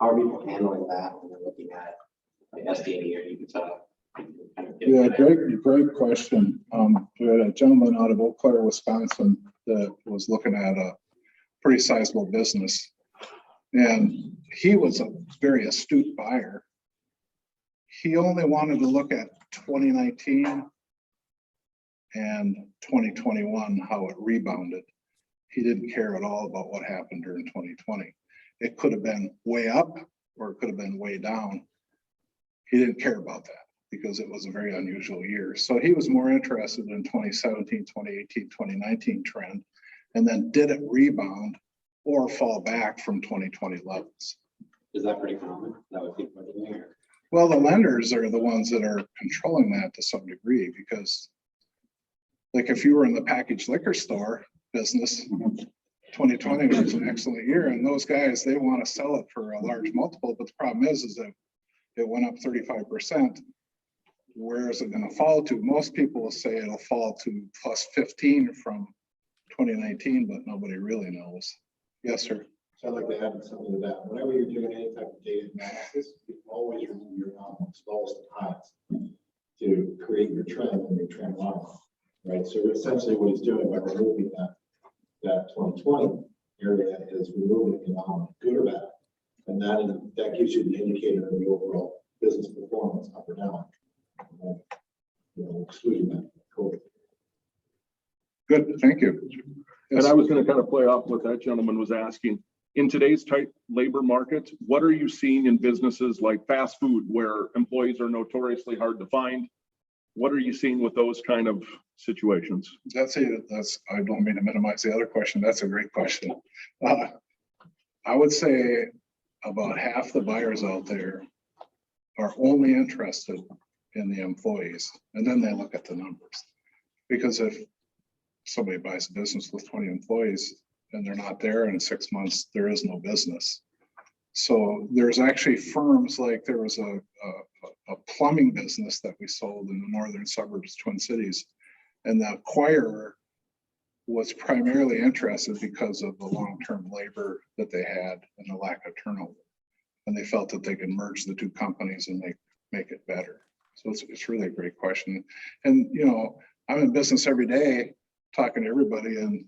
How are people handling that when they're looking at like SD&E or EBITDA? Kind of Yeah, great question. We had a gentleman out of Eau Claire, Wisconsin, that was looking at a pretty sizable business. And he was a very astute buyer. He only wanted to look at 2019 and 2021, how it rebounded. He didn't care at all about what happened during 2020. It could have been way up or it could have been way down. He didn't care about that because it was a very unusual year. So he was more interested in 2017, 2018, 2019 trend, and then did it rebound or fall back from 2020 levels. Is that pretty common? That would people are doing here. Well, the lenders are the ones that are controlling that to some degree, because like if you were in the packaged liquor store business, 2020 was an excellent year, and those guys, they want to sell it for a large multiple, but the problem is that it went up 35%. Where is it going to fall to? Most people will say it'll fall to plus 15 from 2019, but nobody really knows. Yes, sir. So I'd like to add something to that. Whenever you're doing any type of data analysis, you always remove your nominals, lowest and highest to create your trend and your trend line, right? So essentially what he's doing by removing that 2020 area is removing the nominal, good or bad. And that gives you the indicator of the overall business performance up or down. Excluding that COVID. Good, thank you. And I was going to kind of play off what that gentleman was asking. In today's tight labor market, what are you seeing in businesses like fast food where employees are notoriously hard to find? What are you seeing with those kind of situations? That's I don't mean to minimize the other question. That's a great question. I would say about half the buyers out there are only interested in the employees, and then they look at the numbers. Because if somebody buys a business with 20 employees and they're not there in 6 months, there is no business. So there's actually firms, like there was a plumbing business that we sold in the northern suburbs, Twin Cities, and the acquirer was primarily interested because of the long-term labor that they had and the lack of turnover. And they felt that they could merge the two companies and make it better. So it's really a great question. And, I'm in business every day talking to everybody, and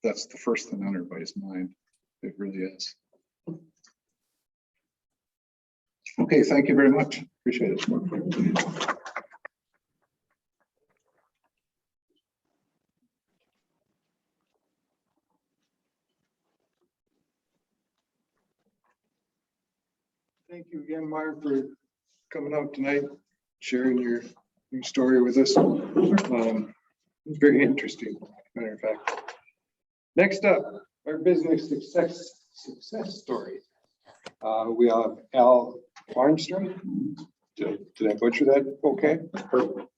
that's the first thing on everybody's mind. It really is. Okay, thank you very much. Appreciate it. Thank you again, Marv, for coming out tonight, sharing your story with us. Very interesting, matter of fact. Next up, our business success story. We have Al Quarnstrom. Did I butcher that? Okay. Perfect.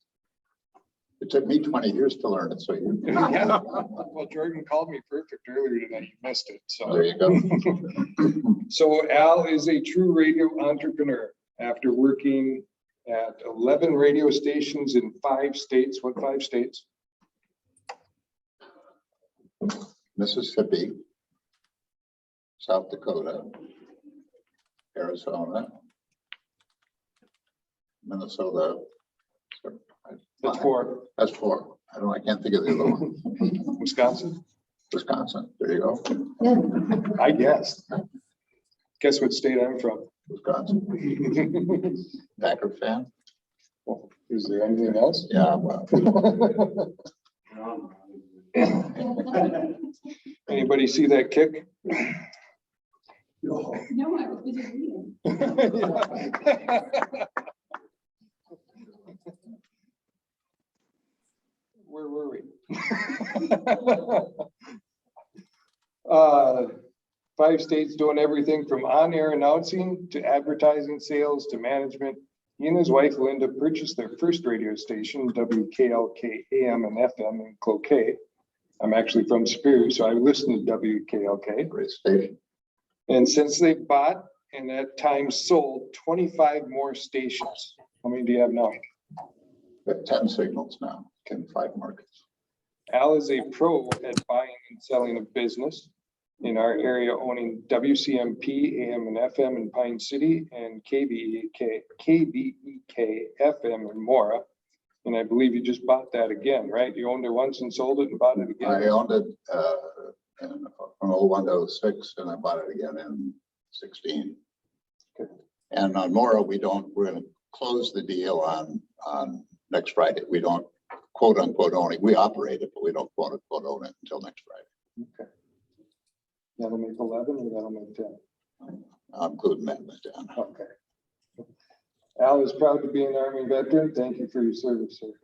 It took me 20 years to learn it, so you. Yeah. Well, Jordan called me perfect earlier tonight. You missed it. So there you go. So Al is a true radio entrepreneur. After working at 11 radio stations in 5 states. What 5 states? Mississippi, South Dakota, Arizona, Minnesota. That's 4. That's 4. I can't think of the other one. Wisconsin. There you go. I guessed. Guess what state I'm from? Wisconsin. Packer fan. Well, is there anything else? Yeah. Well. Anybody see that kick? No, I was busy reading. Where were we? 5 states doing everything from on-air announcing to advertising, sales to management. He and his wife Linda purchased their first radio station, WKLK AM and FM in Cloquet. I'm actually from Superior, so I listened to WKLK. Great station. And since they bought and at times sold 25 more stations. How many do you have now? We have 10 signals now, 5 markets. Al is a pro at buying and selling a business in our area, owning WCMP, AM and FM in Pine City, and KBEK FM in Mora. And I believe you just bought that again, right? You owned it once and sold it and bought it again? I owned it from 01 to 06, and I bought it again in 16. Okay. And on Mora, we're going to close the deal on next Friday. We don't quote unquote own it. We operate it, but we don't quote unquote own it until next Friday. Okay. That'll make 11 or that'll make 10? I'm including that with 10. Okay. Al is proud to be an Army veteran. Thank you for your service, sir.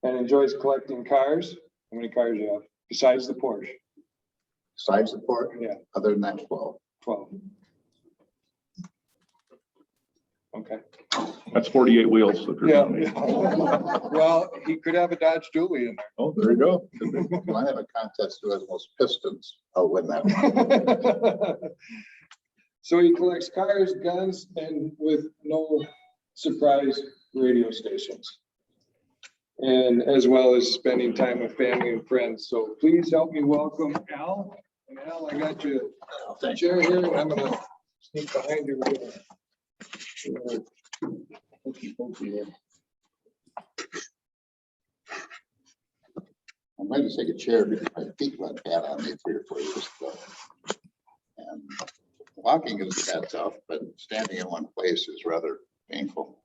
And enjoys collecting cars. How many cars you have besides the Porsche? Besides the port? Yeah. Other than that, 12. 12. Okay. That's 48 wheels. if you're Yeah. counting. Well, he could have a Dodge Dually in Oh, there you go. When I have a contest who has most pistons, I'll win that one. there. So he collects cars, guns, and with no surprise radio stations. And as well as spending time with family and friends. So please help me welcome Al. And Al, I got you a chair here, and I'm gonna sneak behind you. I might just take a chair because my feet went bad on me 3 or 4 years ago. And walking is that tough, but standing in one place is rather painful.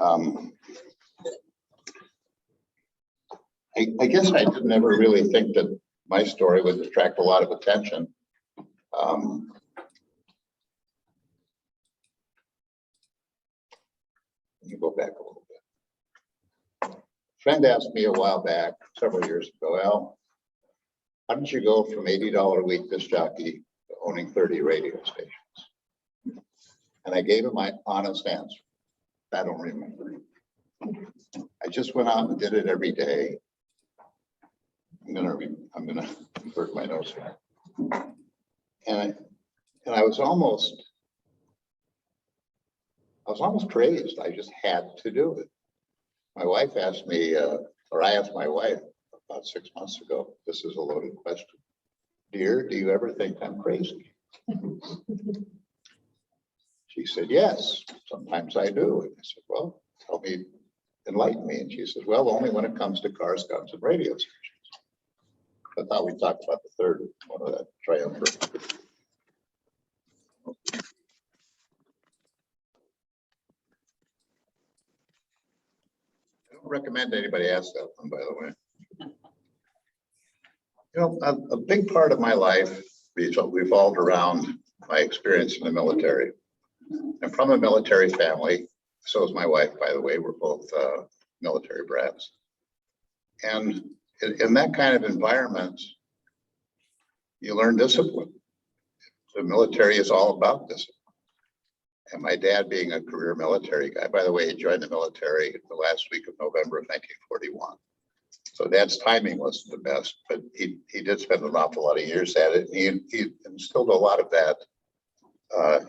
I guess I didn't ever really think that my story would attract a lot of attention. Let me go back a little bit. A friend asked me a while back, several years ago, Al, how did you go from $80 a week disc jockey to owning 30 radio stations? And I gave him my honest answer. I don't remember. I just went out and did it every day. I'm gonna convert my notes here. And I was almost crazed. I just had to do it. My wife asked me, or I asked my wife about 6 months ago, this is a loaded question. Dear, do you ever think I'm crazy? She said, yes, sometimes I do. And I said, well, tell me, enlighten me. And she says, well, only when it comes to cars, guns, and radio stations. I thought we talked about the third one of that triumvirate. I don't recommend anybody ask that one, by the way. You know, a big part of my life revolved around my experience in the military. I'm from a military family. So is my wife, by the way. We're both military brats. And in that kind of environment, you learn discipline. The military is all about discipline. And my dad being a career military guy, by the way, he joined the military the last week of November of 1941. So Dad's timing wasn't the best, but he did spend an awful lot of years at it. He instilled a lot of that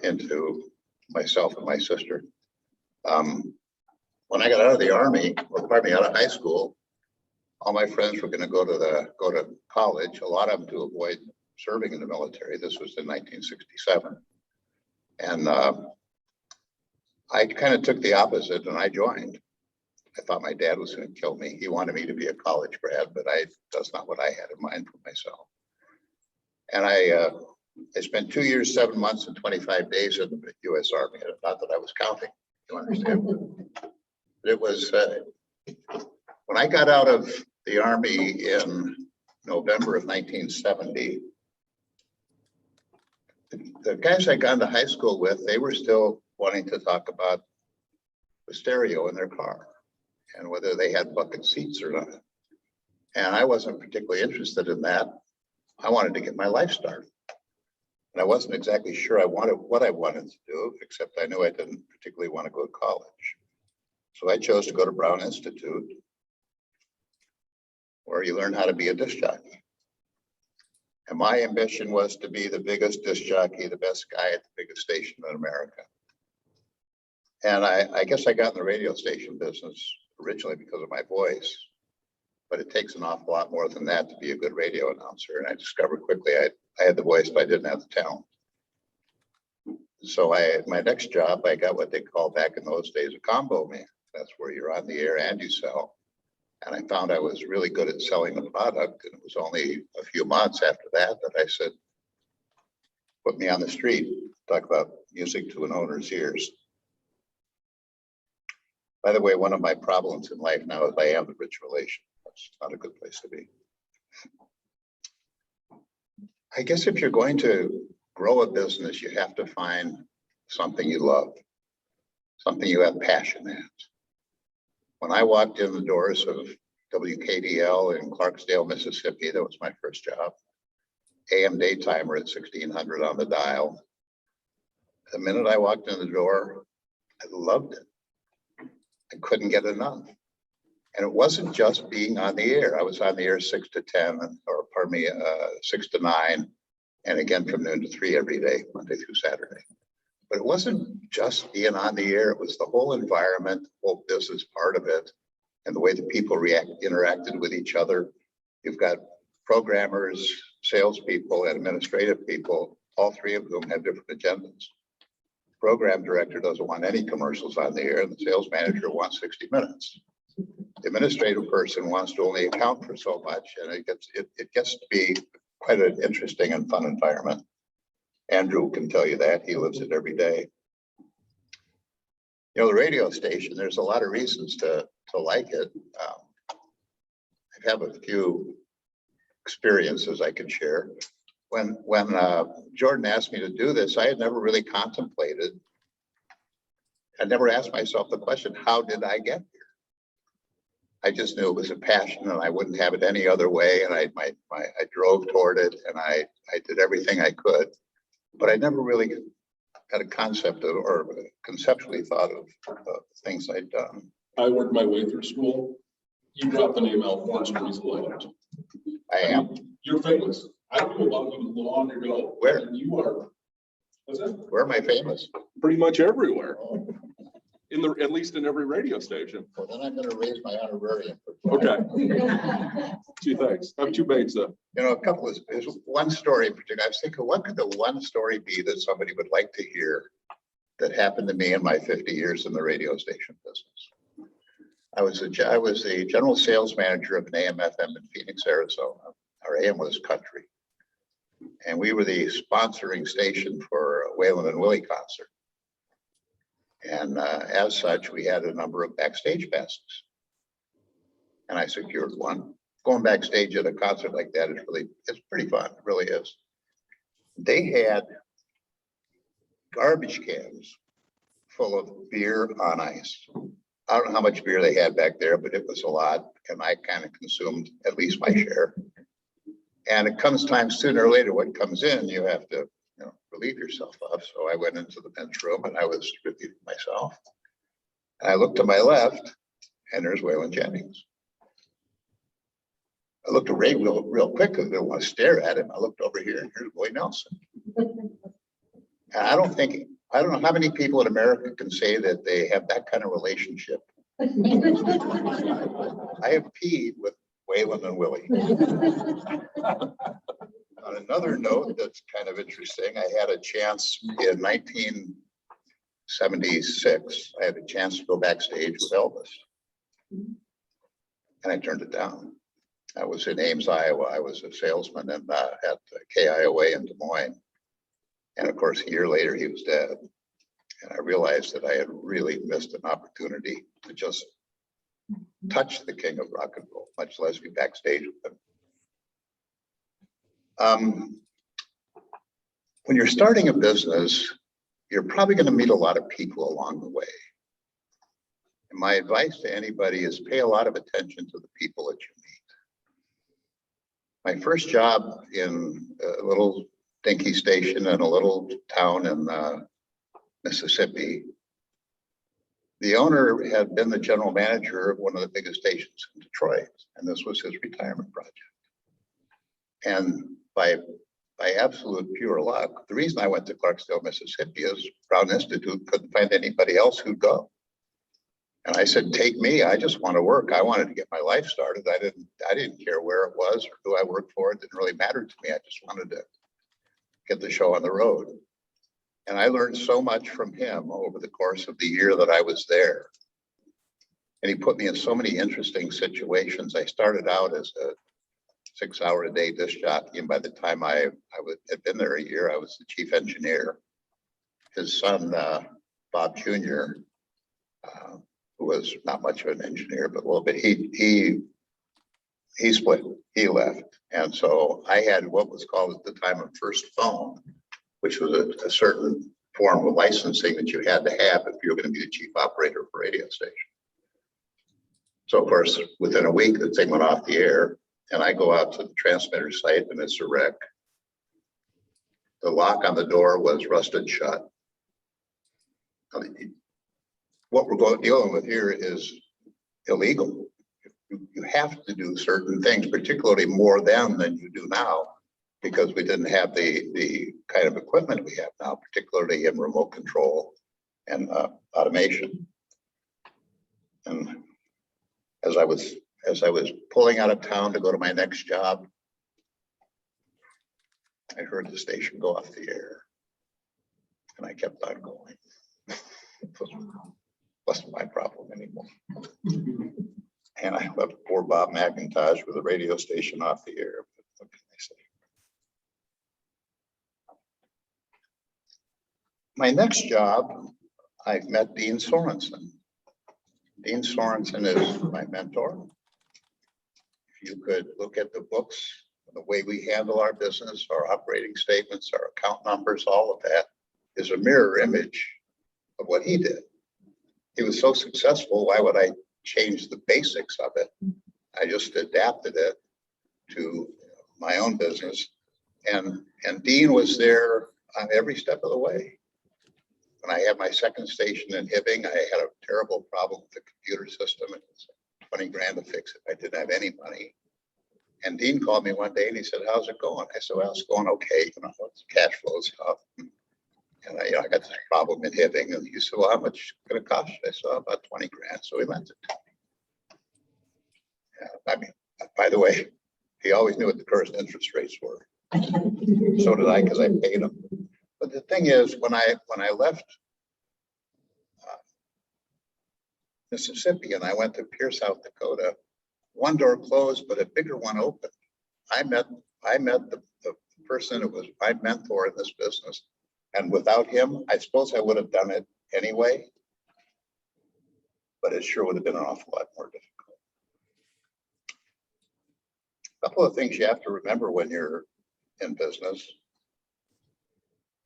into myself and my sister. When I got out of the Army, or pardon me, out of high school, all my friends were going to go to college, a lot of them to avoid serving in the military. This was in 1967. And I kind of took the opposite and I joined. I thought my dad was going to kill me. He wanted me to be a college grad, but that's not what I had in mind for myself. And I spent 2 years, 7 months, and 25 days in the U.S. Army. Not that I was counting, you understand? It was, when I got out of the Army in November of 1970, the guys I got into high school with, they were still wanting to talk about the stereo in their car and whether they had bucket seats or not. And I wasn't particularly interested in that. I wanted to get my life started. And I wasn't exactly sure what I wanted to do, except I knew I didn't particularly want to go to college. So I chose to go to Brown Institute, where you learn how to be a disc jockey. And my ambition was to be the biggest disc jockey, the best guy at the biggest station in America. And I guess I got in the radio station business originally because of my voice, but it takes an awful lot more than that to be a good radio announcer. And I discovered quickly I had the voice, but I didn't have the talent. So my next job, I got what they called back in those days a combo man. That's where you're on the air and you sell. And I found I was really good at selling the product. And it was only a few months after that I said, put me on the street, talk about music to an owner's ears. By the way, one of my problems in life now is I am the rich relation. That's not a good place to be. I guess if you're going to grow a business, you have to find something you love, something you have passion at. When I walked in the doors of WKDL in Clarksdale, Mississippi, that was my first job. AM daytimer at 1600 on the dial. The minute I walked in the door, I loved it. I couldn't get enough. And it wasn't just being on the air. I was on the air 6 to 10, or pardon me, 6 to 9, and again from noon to 3 every day, Monday through Saturday. But it wasn't just being on the air. It was the whole environment, the whole business part of it, and the way the people interacted with each other. You've got programmers, salespeople, and administrative people, all three of whom have different agendas. Program director doesn't want any commercials on the air, and the sales manager wants 60 minutes. The administrative person wants to only account for so much, and it gets to be quite an interesting and fun environment. Andrew can tell you that. He lives it every day. You know, the radio station, there's a lot of reasons to like it. I have a few experiences I can share. When Jordan asked me to do this, I had never really contemplated. I never asked myself the question, how did I get here? I just knew it was a passion and I wouldn't have it any other way. And I drove toward it and I did everything I could, but I never really had a concept of, or conceptually thought of things I'd done. I worked my way through school. You dropped the name Al Quarnstrom, he's a legend. I am. You're famous. I don't know about you long ago. Where? And you are. What's that? Where am I famous? Pretty much everywhere. At least in every radio station. Well, then I'm going to raise my honorarium. Okay. Gee, thanks. I have 2 baits though. You know, there's one story in particular. I was thinking, what could the one story be that somebody would like to hear that happened to me in my 50 years in the radio station business? I was the general sales manager of an AM/FM in Phoenix, Arizona. Our AM was country. And we were the sponsoring station for a Waylon and Willie concert. And as such, we had a number of backstage passes. And I secured one. Going backstage at a concert like that it's pretty fun. It really is. They had garbage cans full of beer on ice. I don't know how much beer they had back there, but it was a lot. And I kind of consumed at least my share. And it comes time sooner or later, what comes in, you have to relieve yourself of. So I went into the bench room and I was relieving myself. And I looked to my left and there's Waylon Jennings. I looked away real quick because I didn't want to stare at him. I looked over here and here's Willie Nelson. And I don't know how many people in America can say that they have that kind of relationship. I have peed with Waylon and Willie. On another note that's kind of interesting, I had a chance in 1976, I had a chance to go backstage with Elvis. And I turned it down. I was in Ames, Iowa. I was a salesman at KIOA in Des Moines. And of course, a year later, he was dead. And I realized that I had really missed an opportunity to just touch the king of rock and roll, much less be backstage with him. When you're starting a business, you're probably going to meet a lot of people along the way. And my advice to anybody is pay a lot of attention to the people that you meet. My first job in a little dinky station in a little town in Mississippi, the owner had been the general manager of one of the biggest stations in Detroit, and this was his retirement project. And by absolute pure luck, the reason I went to Clarksdale, Mississippi is Brown Institute couldn't find anybody else who'd go. And I said, take me, I just want to work. I wanted to get my life started. I didn't care where it was or who I worked for. It didn't really matter to me. I just wanted to get the show on the road. And I learned so much from him over the course of the year that I was there. And he put me in so many interesting situations. I started out as a 6-hour-a-day disc jockey, and by the time I had been there a year, I was the chief engineer. His son, Bob Jr., who was not much of an engineer, but a little bit, he split, he left. And so I had what was called at the time a first phone, which was a certain form of licensing that you had to have if you were going to be the chief operator for a radio station. So of course, within a week, the thing went off the air, and I go out to the transmitter site and it's a wreck. The lock on the door was rusted shut. What we're dealing with here is illegal. You have to do certain things, particularly more than you do now, because we didn't have the kind of equipment we have now, particularly in remote control and automation. And as I was pulling out of town to go to my next job, I heard the station go off the air, and I kept on going. Wasn't my problem anymore. And I left poor Bob McIntosh with a radio station off the air. What can I say? My next job, I met Dean Sorensen. Dean Sorensen is my mentor. If you could look at the books, the way we handle our business, our operating statements, our account numbers, all of that is a mirror image of what he did. He was so successful, why would I change the basics of it? I just adapted it to my own business. And Dean was there on every step of the way. When I had my second station in Hibbing, I had a terrible problem with the computer system. It was 20 grand to fix it. I didn't have any money. And Dean called me one day and he said, how's it going? I said, well, it's going okay. You know, it's cash flow stuff. And I got this problem in Hibbing. And he said, well, how much is it going to cost you? I said, about 20 grand. So he lent it to me. Yeah, I mean, by the way, he always knew what the current interest rates were. So did I, because I paid him. But the thing is, when I left Mississippi and I went to Pierce, South Dakota, one door closed, but a bigger one opened. I met the person who was my mentor in this business. And without him, I suppose I would have done it anyway, but it sure would have been an awful lot more difficult. A couple of things you have to remember when you're in business.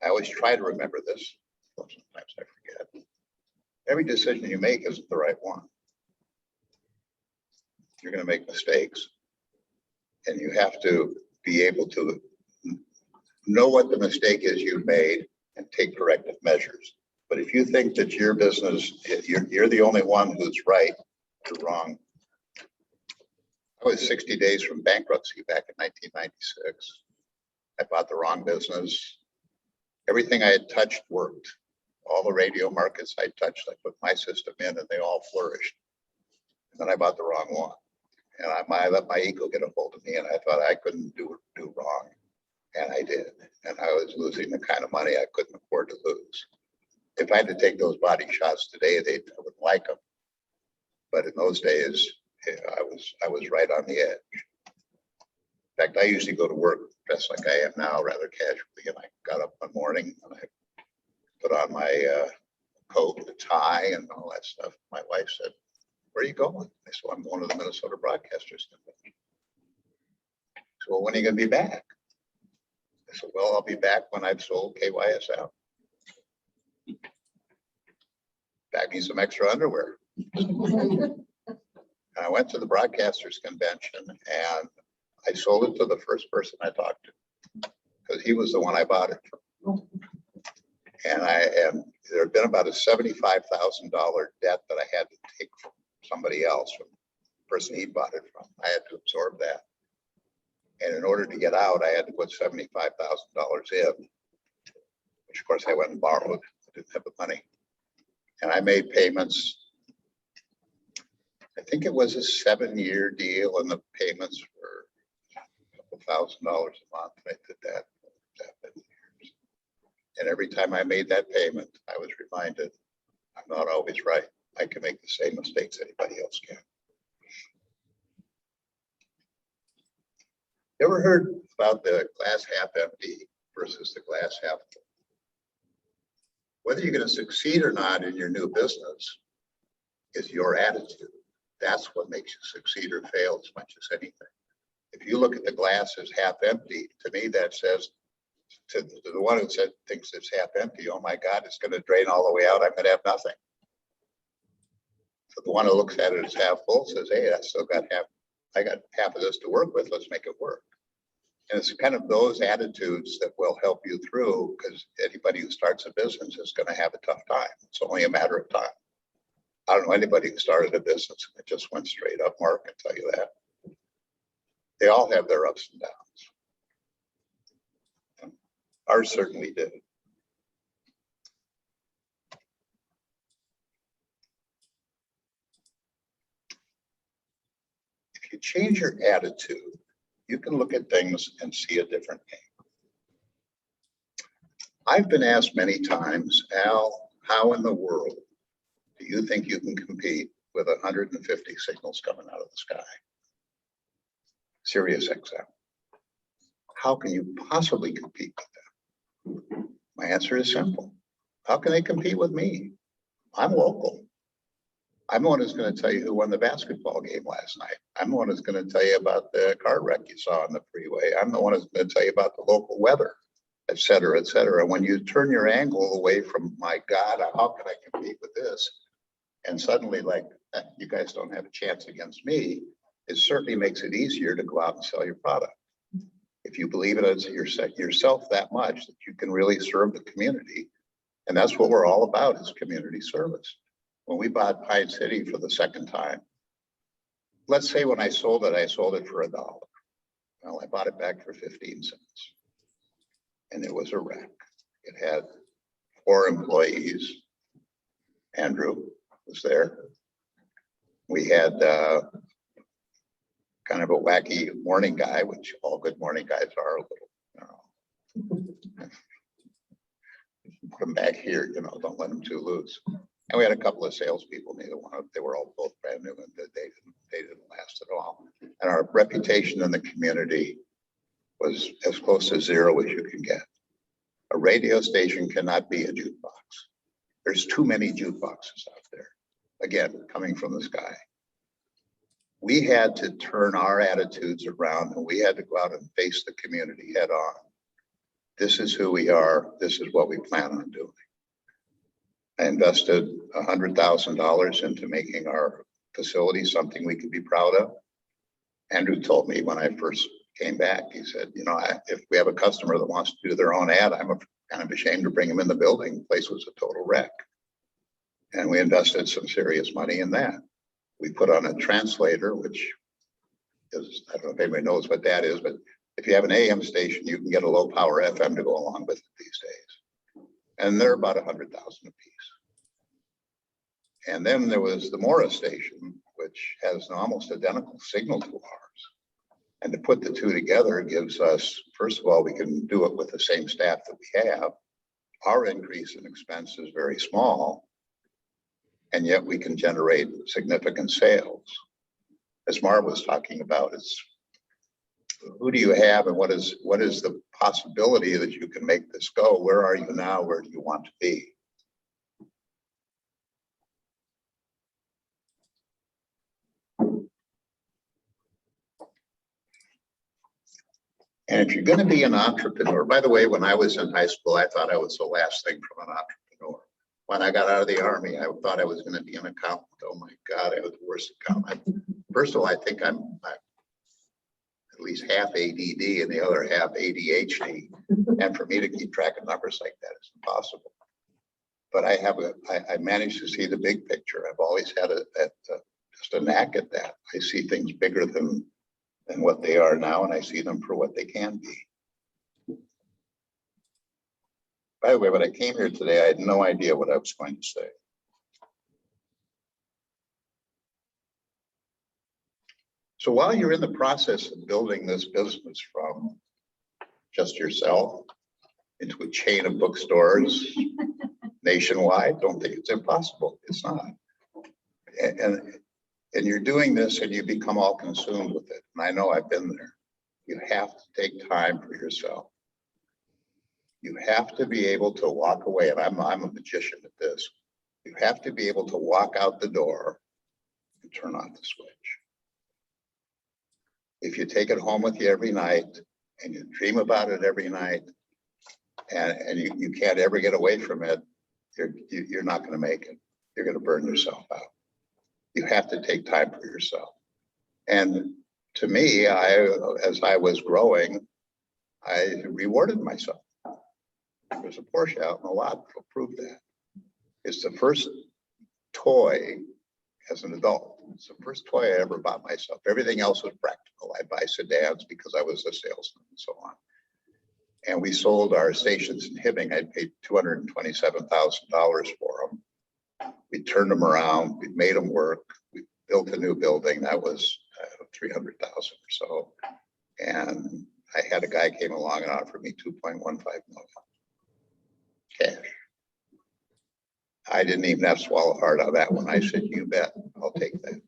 I always try to remember this, but sometimes I forget. Every decision you make isn't the right one. You're going to make mistakes, and you have to be able to know what the mistake is you've made and take corrective measures. But if you think that your business, you're the only one who's right, you're wrong. I was 60 days from bankruptcy back in 1996. I bought the wrong business. Everything I had touched worked. All the radio markets I touched, I put my system in and they all flourished. And then I bought the wrong one. And I let my ego get a hold of me, and I thought I couldn't do wrong. And I did. And I was losing the kind of money I couldn't afford to lose. If I had to take those body shots today, I wouldn't like them. But in those days, I was right on the edge. In fact, I usually go to work dressed like I am now, rather casually. And I got up one morning and I put on my coat, the tie, and all that stuff. My wife said, "Where are you going?" I said, "I'm going to the Minnesota Broadcasters Convention." So, "Well, when are you going to be back?" I said, "Well, I'll be back when I've sold KYSL. Back me some extra underwear." And I went to the Broadcasters Convention and I sold it to the first person I talked to because he was the one I bought it from. And there had been about a $75,000 debt that I had to take from somebody else, from the person he bought it from. I had to absorb that. And in order to get out, I had to put $75,000 in, which of course I went and borrowed. I didn't have the money. And I made payments I think it was a 7-year deal and the payments were a couple $1,000 a month. I did that. 7 years. And every time I made that payment, I was reminded, I'm not always right. I can make the same mistakes anybody else can. Ever heard about the glass half empty versus the glass half full? Whether you're going to succeed or not in your new business is your attitude. That's what makes you succeed or fail as much as anything. If you look at the glass as half empty, to me, that says to the one who thinks it's half empty, oh my God, it's going to drain all the way out. I'm going to have nothing. So the one who looks at it as half full says, hey, I got half of this to work with. Let's make it work. And it's kind of those attitudes that will help you through, because anybody who starts a business is going to have a tough time. It's only a matter of time. I don't know anybody who started a business and it just went straight up. Mark can tell you that. They all have their ups and downs. Ours certainly did. If you change your attitude, you can look at things and see a different game. I've been asked many times, Al, how in the world do you think you can compete with 150 signals coming out of the sky? Sirius XM. How can you possibly compete with them? My answer is simple. How can they compete with me? I'm local. I'm the one who's going to tell you who won the basketball game last night. I'm the one who's going to tell you about the car wreck you saw on the freeway. I'm the one who's going to tell you about the local weather, et cetera, et cetera. When you turn your angle away from, my God, how can I compete with this? And suddenly, like, you guys don't have a chance against me, it certainly makes it easier to go out and sell your product. If you believe it as yourself that much that you can really serve the community. And that's what we're all about, is community service. When we bought Pine City for the second time, let's say when I sold it for $1. Well, I bought it back for 15 cents. And it was a wreck. It had 4 employees. Andrew was there. We had kind of a wacky morning guy, which all good morning guys are a little, put them back here, don't let them too loose. And we had a couple of salespeople, neither one of them, they were all both brand new and they didn't last at all. And our reputation in the community was as close to 0 as you can get. A radio station cannot be a jukebox. There's too many jukeboxes out there. Again, coming from the sky. We had to turn our attitudes around and we had to go out and face the community head on. This is who we are. This is what we plan on doing. I invested $100,000 into making our facility something we could be proud of. Andrew told me when I first came back, he said, if we have a customer that wants to do their own ad, I'm kind of ashamed to bring them in the building. The place was a total wreck. And we invested some serious money in that. We put on a translator, which is, I don't know if anybody knows what that is, but if you have an AM station, you can get a low power FM to go along with it these days. And they're about 100,000 a piece. And then there was the Morris station, which has an almost identical signal to ours. And to put the two together gives us, first of all, we can do it with the same staff that we have. Our increase in expense is very small, and yet we can generate significant sales. As Marv was talking about, it's who do you have and what is the possibility that you can make this go? Where are you now? Where do you want to be? And if you're going to be an entrepreneur, by the way, when I was in high school, I thought I was the last thing from an entrepreneur. When I got out of the Army, I thought I was going to be an accountant. Oh my God, I was the worst accountant. First of all, I think I'm at least half ADD and the other half ADHD. And for me to keep track of numbers like that is impossible. But I managed to see the big picture. I've always had just a knack at that. I see things bigger than what they are now, and I see them for what they can be. By the way, when I came here today, I had no idea what I was going to say. So while you're in the process of building this business from just yourself into a chain of bookstores nationwide, don't think it's impossible. It's not. And you're doing this and you become all consumed with it. And I know I've been there. You have to take time for yourself. You have to be able to walk away. And I'm a magician at this. You have to be able to walk out the door and turn off the switch. If you take it home with you every night and you dream about it every night and you can't ever get away from it, you're not going to make it. You're going to burn yourself out. You have to take time for yourself. And to me, as I was growing, I rewarded myself. There's a Porsche out in the lot that'll prove that. It's the first toy as an adult. It's the first toy I ever bought myself. Everything else was practical. I'd buy sedans because I was a salesman and so on. And we sold our stations in Hibbing. I'd paid $227,000 for them. We turned them around. We made them work. We built a new building that was $300,000 or so. And I had a guy came along and offered me $2.15 million cash. I didn't even have to swallow hard on that one. I said, you bet, I'll take that.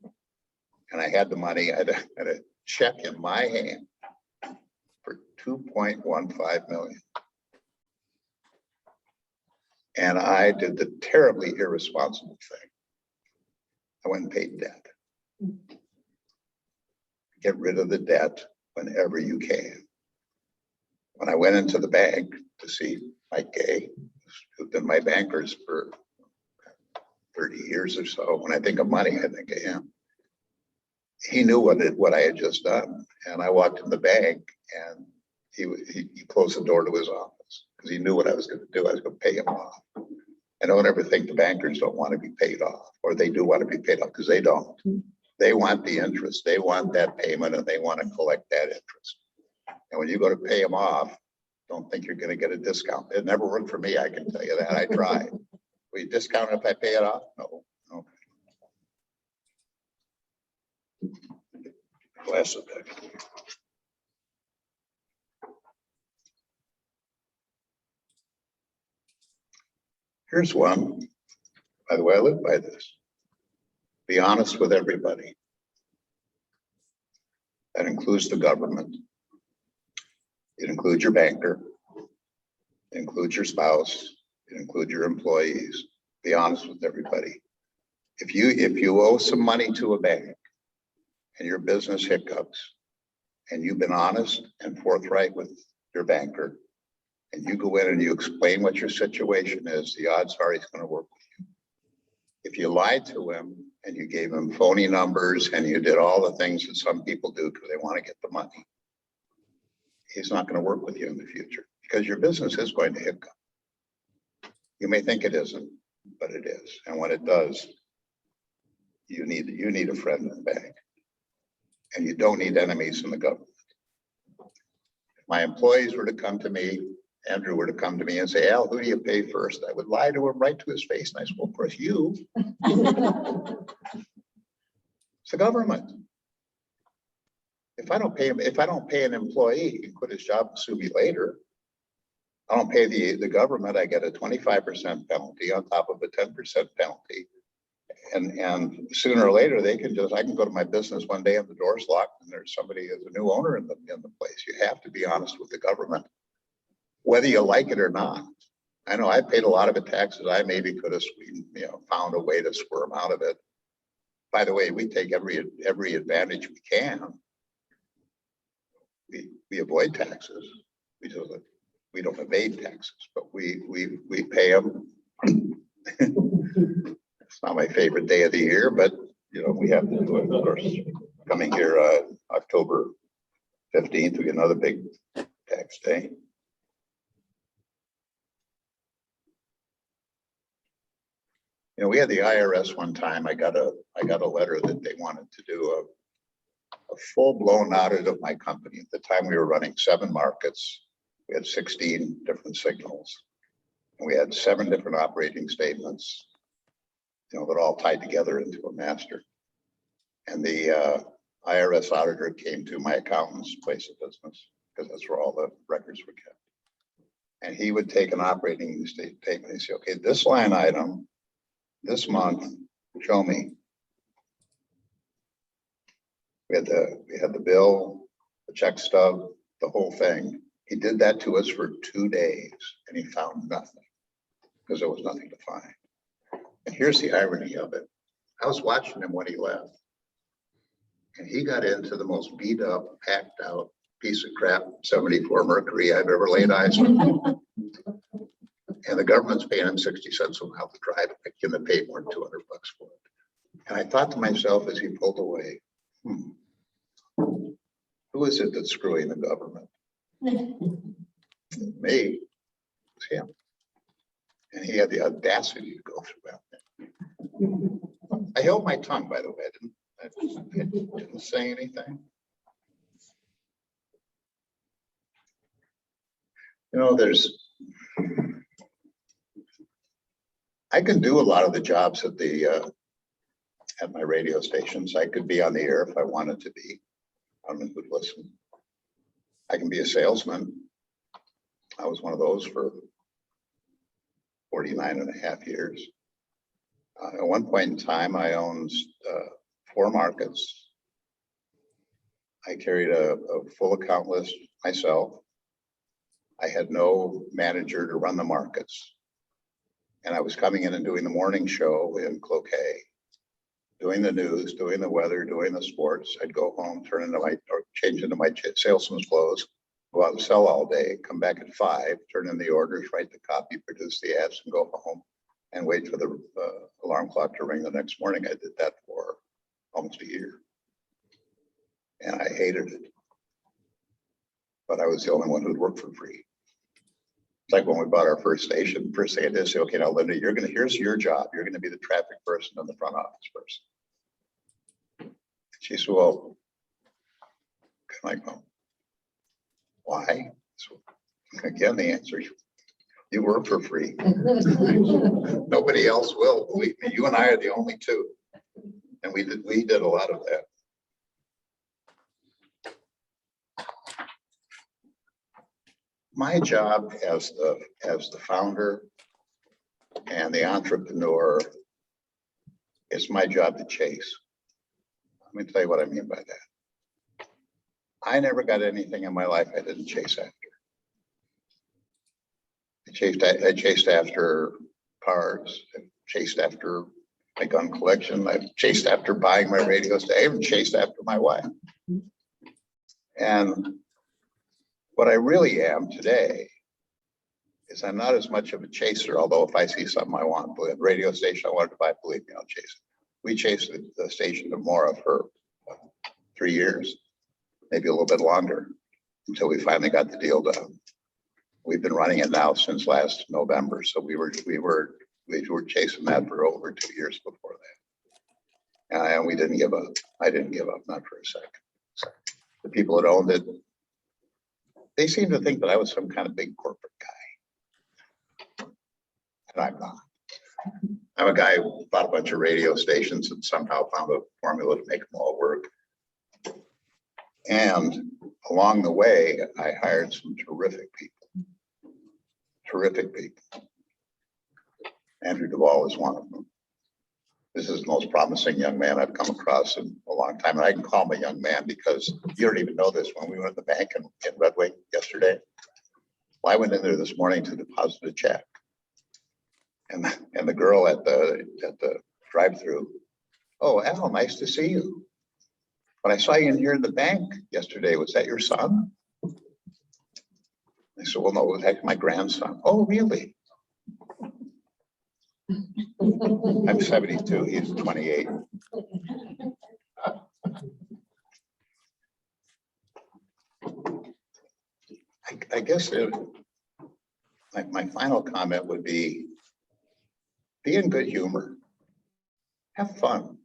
And I had the money. I had a check in my hand for $2.15 million. And I did the terribly irresponsible thing. I went and paid debt. Get rid of the debt whenever you can. When I went into the bank to see Mike Gay, who'd been my bankers for 30 years or so, when I think of money, I think of him. He knew what I had just done. And I walked in the bank and he closed the door to his office because he knew what I was going to do. I was going to pay him off. I don't ever think the bankers don't want to be paid off, or they do want to be paid off, because they don't. They want the interest. They want that payment and they want to collect that interest. And when you go to pay them off, don't think you're going to get a discount. It never worked for me, I can tell you that. I tried. Will you discount if I pay it off? No. Okay. Glass of that. Here's one. By the way, I live by this. Be honest with everybody. That includes the government. It includes your banker. It includes your spouse. It includes your employees. Be honest with everybody. If you owe some money to a bank and your business hiccups, and you've been honest and forthright with your banker, and you go in and you explain what your situation is, the odds are he's going to work with you. If you lied to him and you gave him phony numbers and you did all the things that some people do because they want to get the money, he's not going to work with you in the future, because your business is going to hiccup. You may think it isn't, but it is. And when it does, you need a friend in the bank. And you don't need enemies in the government. If my employees were to come to me, Andrew were to come to me and say, Al, who do you pay first? I would lie to him right to his face. And I said, well, of course, you. It's the government. If I don't pay him, if I don't pay an employee, he can quit his job and sue me later. I don't pay the government, I get a 25% penalty on top of a 10% penalty. And sooner or later, I can go to my business one day and the door's locked and there's somebody as a new owner in the place. You have to be honest with the government, whether you like it or not. I know I paid a lot of the taxes. I maybe could have found a way to squirm out of it. By the way, we take every advantage we can. We avoid taxes. We don't evade taxes, but we pay them. It's not my favorite day of the year, but we have to do it. Of course, coming here October 15th, we get another big tax day. We had the IRS one time. I got a letter that they wanted to do a full-blown audit of my company. At the time, we were running 7 markets. We had 16 different signals. And we had 7 different operating statements, that all tied together into a master. And the IRS auditor came to my accountant's place of business, because that's where all the records were kept. And he would take an operating statement and say, okay, this line item, this month, show me. We had the bill, the check stub, the whole thing. He did that to us for 2 days and he found nothing because there was nothing to find. And here's the irony of it. I was watching him when he left and he got into the most beat up, packed out piece of crap 74 Mercury I've ever laid eyes on. And the government's paying him 60 cents a mile to drive it. Give him paid more than $200 for it. And I thought to myself as he pulled away, who is it that's screwing the government? Me. It's him. And he had the audacity to go through that. I held my tongue, by the way. I didn't say anything. You know, I can do a lot of the jobs at my radio stations. I could be on the air if I wanted to be. I would listen. I can be a salesman. I was one of those for 49 and a half years. At one point in time, I owned 4 markets. I carried a full account list myself. I had no manager to run the markets. And I was coming in and doing the morning show in Cloquet, doing the news, doing the weather, doing the sports. I'd go home, change into my salesman's clothes, go out and sell all day, come back at 5, turn in the orders, write the copy, produce the ads, and go home and wait for the alarm clock to ring the next morning. I did that for almost a year. And I hated it. But I was the only one who'd work for free. It's like when we bought our first station, first thing I did say, okay, now Linda, here's your job. You're gonna be the traffic person and the front office person. She said, well, I'm like, well, why? So again, the answer, you work for free. Nobody else will, believe me. You and I are the only two. And we did a lot of that. My job as the founder and the entrepreneur, it's my job to chase. Let me tell you what I mean by that. I never got anything in my life I didn't chase after. I chased after cars, I chased after my gun collection, I chased after buying my radios, I even chased after my wife. And what I really am today is I'm not as much of a chaser, although if I see something I want, the radio station I wanted to buy, believe me, I'll chase it. We chased the station of Mora for 3 years, maybe a little bit longer, until we finally got the deal done. We've been running it now since last November, so we were chasing that for over 2 years before that. And we didn't give up. I didn't give up, not for a second. The people that owned it, they seem to think that I was some kind of big corporate guy. And I'm not. I'm a guy who bought a bunch of radio stations and somehow found a formula to make them all work. And along the way, I hired some terrific people. Terrific people. Andrew Duvall is one of them. This is the most promising young man I've come across in a long time. And I can call him a young man because you don't even know this. When we went to the bank in Red Wing yesterday, well, I went in there this morning to deposit a check. And the girl at the drive-through, oh, Al, nice to see you. But I saw you in here in the bank yesterday. Was that your son? I said, well, no, it was actually my grandson. Oh, really? I'm 72, he's 28. I guess my final comment would be in good humor. Have fun.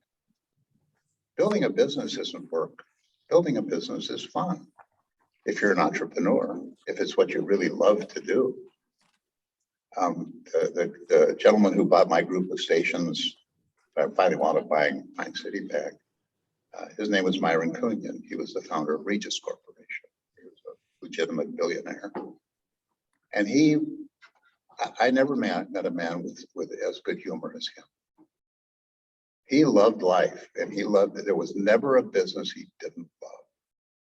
Building a business isn't work. Building a business is fun. If you're an entrepreneur, if it's what you really love to do. The gentleman who bought my group of stations, I finally wound up buying Pine City back. His name was Myron Cunyon. He was the founder of Regis Corporation. He was a legitimate billionaire. And I never met a man with as good humor as him. He loved life, and he loved that there was never a business he didn't love.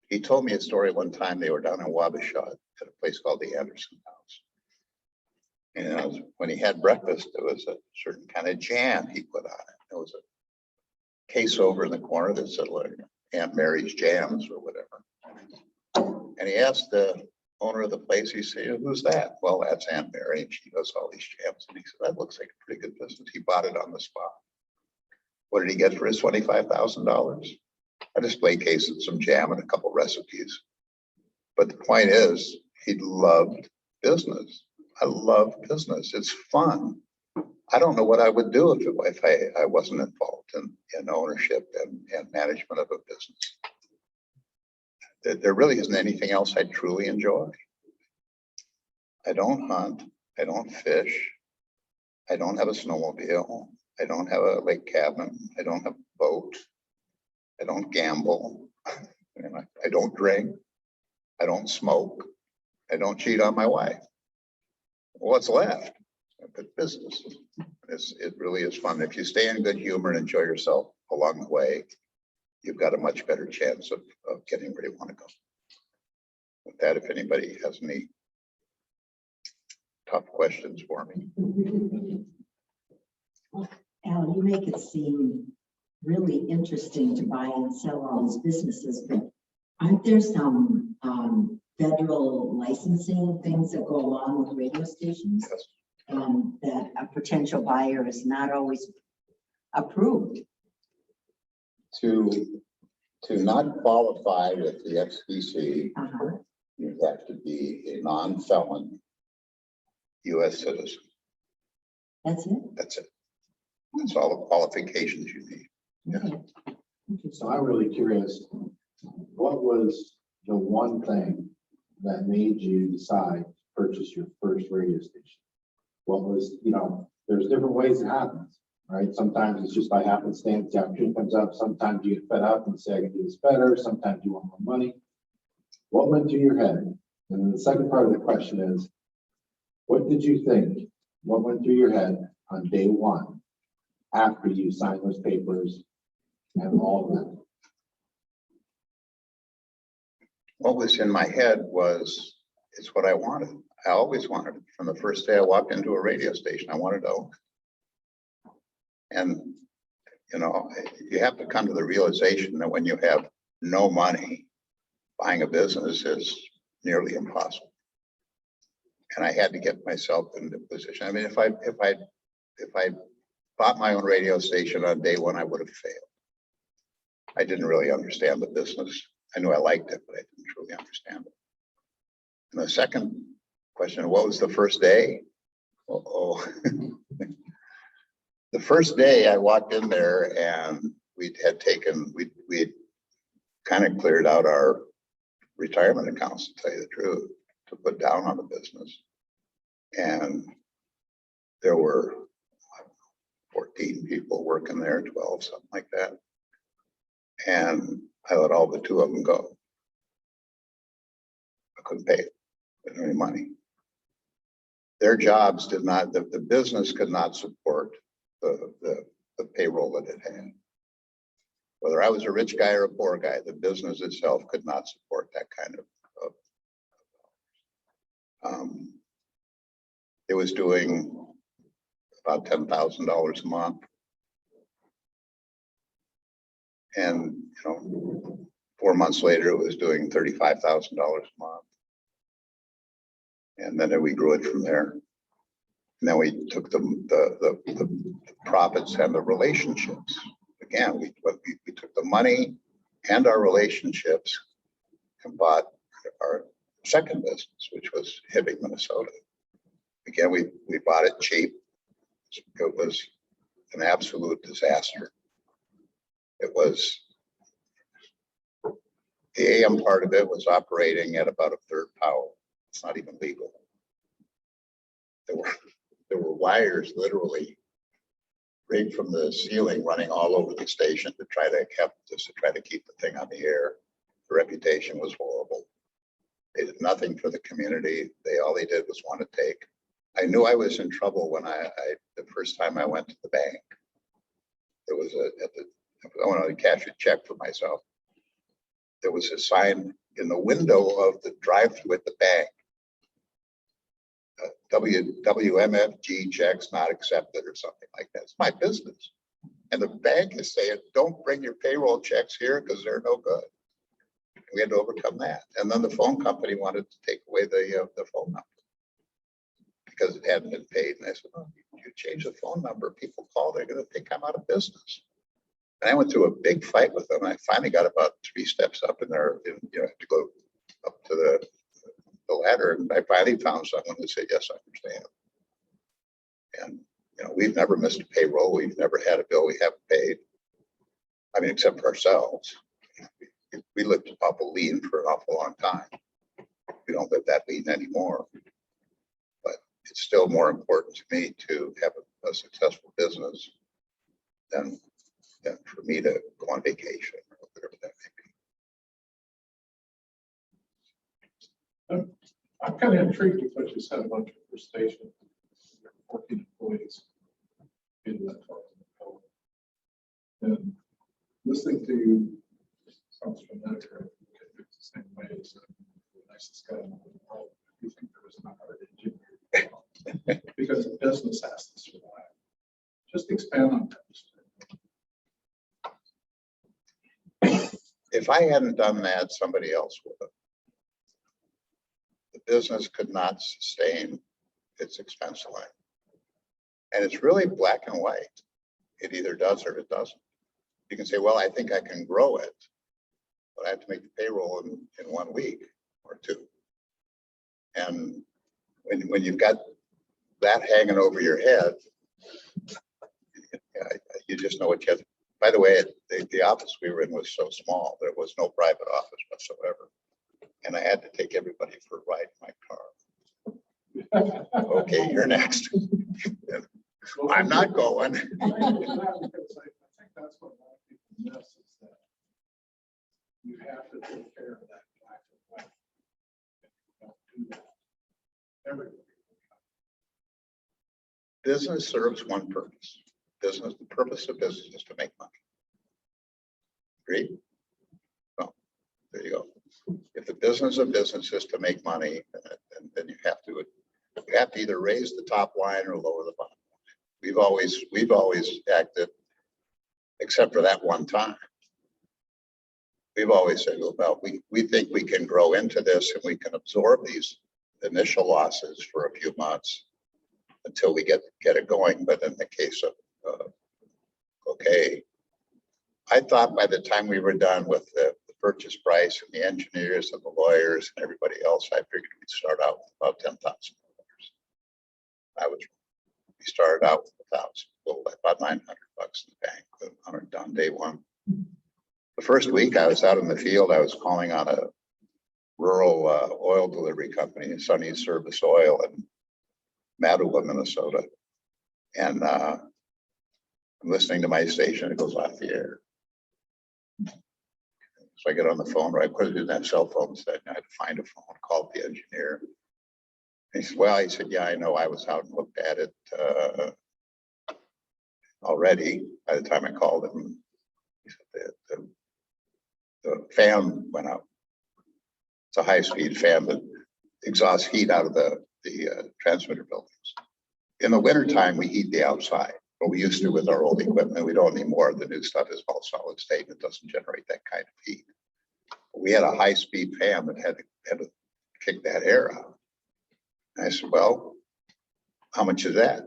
He told me a story one time. They were down in Wabasha at a place called the Anderson House. And when he had breakfast, there was a certain kind of jam he put on it. There was a case over in the corner that said, like, Aunt Mary's Jams or whatever. And he asked the owner of the place, he said, who's that? Well, that's Aunt Mary, and she does all these jams. And he said, that looks like a pretty good business. He bought it on the spot. What did he get for his $25,000? A display case and some jam and a couple recipes. But the point is, he loved business. I love business. It's fun. I don't know what I would do if I wasn't involved in ownership and management of a business. There really isn't anything else I truly enjoy. I don't hunt. I don't fish. I don't have a snowmobile. I don't have a lake cabin. I don't have a boat. I don't gamble. I don't drink. I don't smoke. I don't cheat on my wife. What's left? But business. It really is fun. If you stay in good humor and enjoy yourself along the way, you've got a much better chance of getting where you want to go. With that, if anybody has any tough questions for me. Al, you make it seem really interesting to buy and sell all these businesses, but aren't there some federal licensing things that go along with radio stations? Yes. That a potential buyer is not always approved. To not qualify with the FCC, you have to be a non-felon U.S. citizen. That's it? That's it. That's all the qualifications you need. Okay. So I'm really curious, what was the one thing that made you decide to purchase your first radio station? What was, there's different ways it happens, right? Sometimes it's just by happenstance, the opportunity comes up. Sometimes you get fed up and say, I can do this better. Sometimes you want more money. What went through your head? And then the second part of the question is, what did you think? What went through your head on day one after you signed those papers and all of that? What was in my head was, it's what I wanted. I always wanted it. From the first day I walked into a radio station, I wanted to own it. And, you have to come to the realization that when you have no money, buying a business is nearly impossible. And I had to get myself into a position. I mean, if I bought my own radio station on day one, I would have failed. I didn't really understand the business. I knew I liked it, but I didn't truly understand it. And the second question, what was the first day? The first day I walked in there and we had kind of cleared out our retirement accounts, to tell you the truth, to put down on the business. And there were 14 people working there, 12, something like that. And I let all but 2 of them go. I couldn't pay them any money. Their jobs did not, the business could not support the payroll that it had. Whether I was a rich guy or a poor guy, the business itself could not support that kind of it was doing about $10,000 a month. And 4 months later, it was doing $35,000 a month. And then we grew it from there. And then we took the profits and the relationships. Again, we took the money and our relationships and bought our second business, which was Hibbing, Minnesota. Again, we bought it cheap. It was an absolute disaster. It was, the AM part of it was operating at about 1/3 power. It's not even legal. There were wires literally rig from the ceiling running all over the station to try to keep the thing on the air. The reputation was horrible. They did nothing for the community. All they did was want to take. I knew I was in trouble when the first time I went to the bank. There was I wanted to cash a check for myself. There was a sign in the window of the drive-through at the bank. WMFG checks not accepted or something like that. It's my business. And the bank is saying, don't bring your payroll checks here because they're no good. We had to overcome that. And then the phone company wanted to take away the phone number because it hadn't been paid. And I said, oh, you change the phone number, people call, they're going to think I'm out of business. And I went through a big fight with them. I finally got about 3 steps up in there, and have to go up to the ladder. And I finally found someone who said, yes, I understand. And, we've never missed a payroll. We've never had a bill we haven't paid. I mean, except for ourselves. We lived awful lean for an awful long time. We don't live that lean anymore. But it's still more important to me to have a successful business than for me to go on vacation or whatever that may be. I'm kind of intrigued with what you said about your station. 14 employees in that department. And listening to you sounds familiar. It's the same way as the nicest guy in the world. You think there was not an engineer because the business has to survive. Just expand on that. If I hadn't done that, somebody else would have. The business could not sustain its expense line. And it's really black and white. It either does or it doesn't. You can say, well, I think I can grow it, but I have to make the payroll in 1 week or 2. And when you've got that hanging over your head, you just know what you have to. By the way, the office we were in was so small, there was no private office whatsoever. And I had to take everybody for a ride in my car. Okay, you're next. I'm not going. I think that's what a lot of people miss is that you have to take care of that black and white. If you don't do that, everybody. Business serves one purpose. The purpose of business is to make money. Agreed? Well, there you go. If the business of business is to make money, then you have to either raise the top line or lower the bottom line. We've always acted, except for that one time. We've always said, well, we think we can grow into this and we can absorb these initial losses for a few months until we get it going. But in the case of I thought by the time we were done with the purchase price and the engineers and the lawyers and everybody else, I figured we'd start out with about $10,000. We started out with about $900 in the bank, on day one. The first week I was out in the field, I was calling on a rural oil delivery company, Sunny Service Oil in Mattawa, Minnesota. And I'm listening to my station, it goes off the air. So I get on the phone, right? Because I didn't have cell phones then. I had to find a phone, call the engineer. And he said, well, yeah, I know. I was out and looked at it already by the time I called him. He said the fan went out. It's a high-speed fan that exhausts heat out of the transmitter buildings. In the wintertime, we heat the outside. But we used to with our old equipment. We don't anymore. The new stuff is all solid state. It doesn't generate that kind of heat. But we had a high-speed fan that had to kick that air out. And I said, well, how much is that?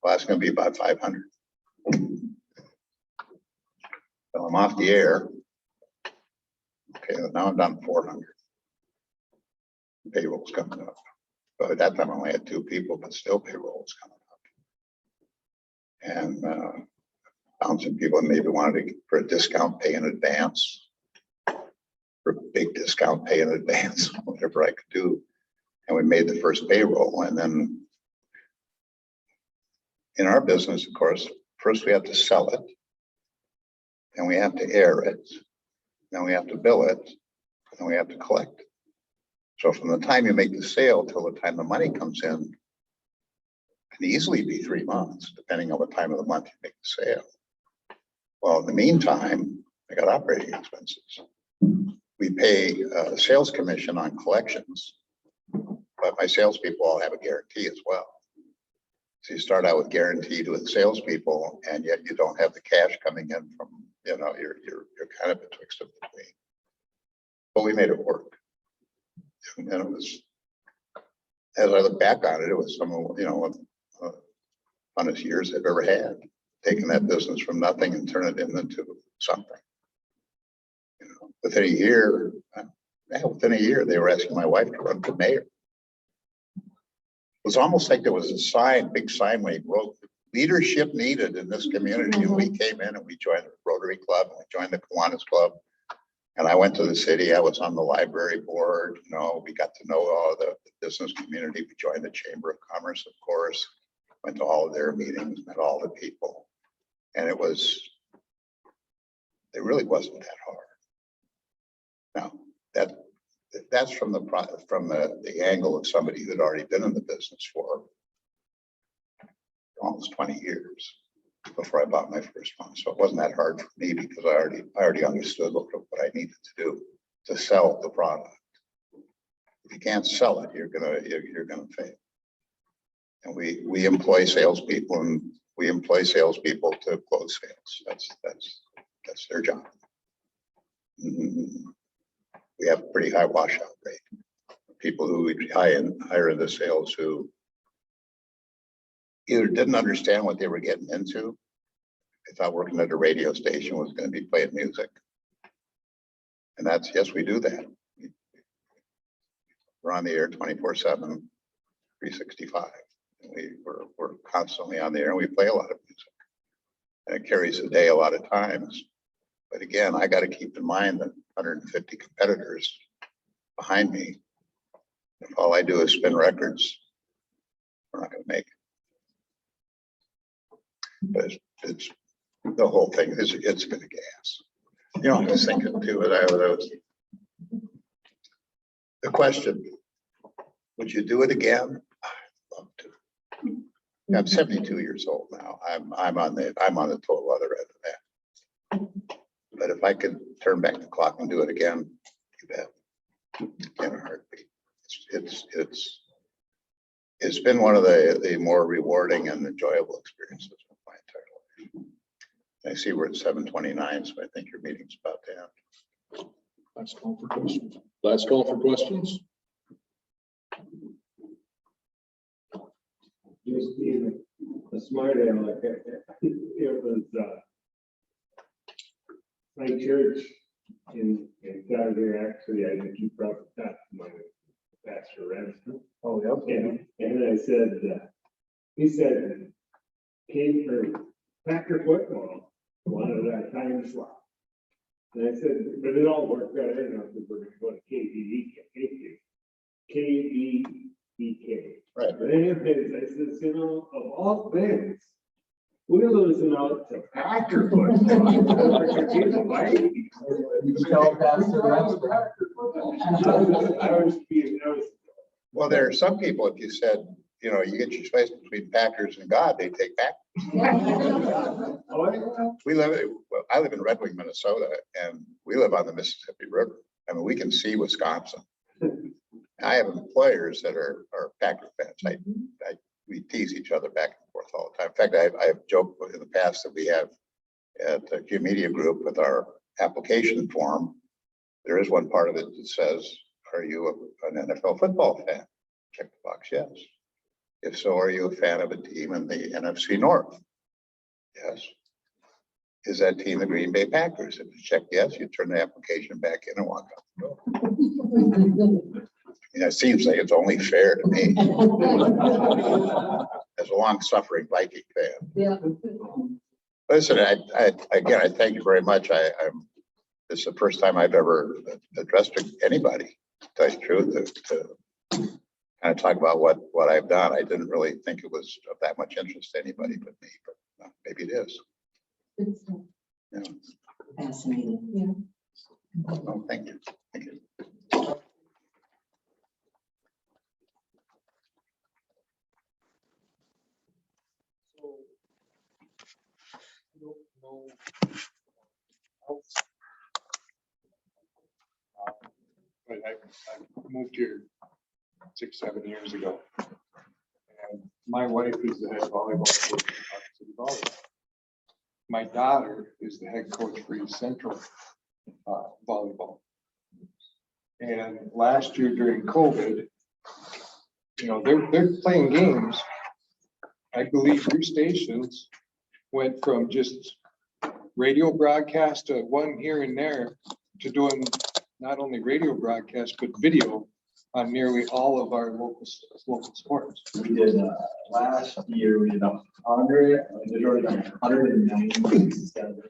Well, that's going to be about 500. So I'm off the air. Okay, now I'm down to 400. Payroll's coming up. But at that time, I only had 2 people, but still payroll was coming up. And found some people that maybe wanted for a discount pay in advance, for a big discount pay in advance, whatever I could do. And we made the first payroll. And then in our business, of course, First, we have to sell it. Then we have to air it. Then we have to bill it. And we have to collect it. So from the time you make the sale till the time the money comes in, can easily be 3 months, depending on what time of the month you make the sale. Well, in the meantime, I got operating expenses. We pay sales commission on collections, but my salespeople all have a guarantee as well. So you start out with guaranteed with salespeople, and yet you don't have the cash coming in from, you're kind of betwixt and between. But we made it work. And it was, as I look back on it, it was some of, funnest years I've ever had, taking that business from nothing and turn it into something. Within a year, they were asking my wife to run for mayor. It was almost like there was a big sign when he wrote, leadership needed in this community. And we came in and we joined the Rotary Club and we joined the Kiwanis Club. And I went to the city. I was on the library board. We got to know all the business community. We joined the Chamber of Commerce, of course. Went to all of their meetings, met all the people. And it really wasn't that hard. Now, that's from the angle of somebody who'd already been in the business for almost 20 years before I bought my first one. So it wasn't that hard for me because I already understood what I needed to do to sell the product. If you can't sell it, you're gonna fail. And we employ salespeople, and we employ salespeople to close sales. That's their job. We have a pretty high washout rate. People who we hire into sales who either didn't understand what they were getting into. They thought working at a radio station was going to be playing music. And yes, we do that. We're on the air 24/7, 365. And we're constantly on the air and we play a lot of music. And it carries the day a lot of times. But again, I got to keep in mind that 150 competitors behind me. If all I do is spin records, we're not going to make it. But it's the whole thing is it's been a gas. I was thinking too, the question, would you do it again? I'd love to. I'm 72 years old now. I'm on the total other end of that. But if I could turn back the clock and do it again, you bet. In a heartbeat. It's been one of the more rewarding and enjoyable experiences of my entire life. I see we're at 7:29, so I think your meeting's about to end. Last call for questions. Last call for questions. Just being a smart aleck, it was my church in down here, actually, I think you brought that to my pastor Renson. Oh, yeah. And I said, he said, came for Packer football, wanted that time slot. And I said, but it all worked out, I didn't know if we're going to go to KBEK. Right. But anyways, I said, of all things, we're losing out to Packer football. Well, there are some people, if you said, you get your choice between Packers and God, they take Packers. I live in Red Wing, Minnesota, and we live on the Mississippi River. I mean, we can see Wisconsin. I have employers that are Packer fans. We tease each other back and forth all the time. In fact, I have joked in the past that we have at the Q Media Group with our application form. There is one part of it that says, are you an NFL football fan? Check the box, yes. If so, are you a fan of a team in the NFC North? Yes. Is that team the Green Bay Packers? If you check yes, you turn the application back in and walk out the door. It seems like it's only fair to me. As a long-suffering Viking fan. Yeah. Listen, I thank you very much. This is the first time I've ever addressed anybody, to tell you the truth, to kind of talk about what I've done. I didn't really think it was of that much interest to anybody but me, but maybe it is. Yeah. Fascinating. Yeah. Oh, thank you. Thank you. But I moved here 6-7 years ago. And my wife is the head volleyball coach for Park City Volleyball. My daughter is the head coach for East Central volleyball. And last year during COVID, you know, they're playing games. I believe your stations went from just radio broadcast to one here and there to doing not only radio broadcast, but video on nearly all of our local sports. We did, last year, we did 197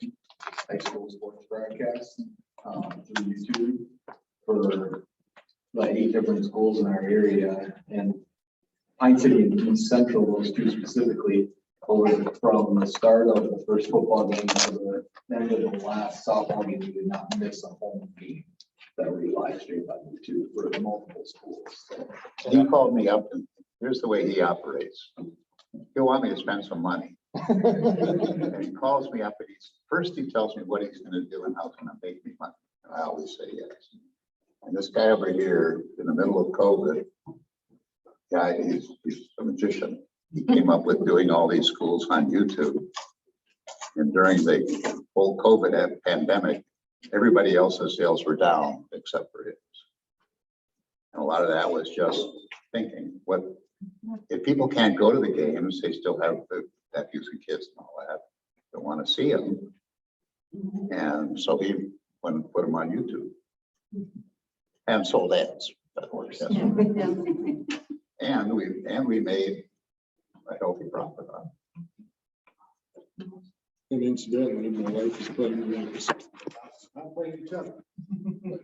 high school sports broadcasts through YouTube for like 8 different schools in our area. And Pine City and East Central, those two specifically, over from the start of the first football game to the end of the last softball game, we did not miss a home game that we live streamed on YouTube for multiple schools. So, He called me up and here's the way he operates. He'll want me to spend some money. And he calls me up and first he tells me what he's gonna do and how it's gonna make me money. And I always say yes. And this guy over here in the middle of COVID, he's a magician. He came up with doing all these schools on YouTube. And during the whole COVID pandemic, everybody else's sales were down except for his. And a lot of that was just thinking, what if people can't go to the games, they still have the nephews and kids and all that. They want to see them. And so he went and put them on YouTube. And sold ads. That works. And we made a healthy profit on it. And incidentally, my wife is playing not playing each other. I'm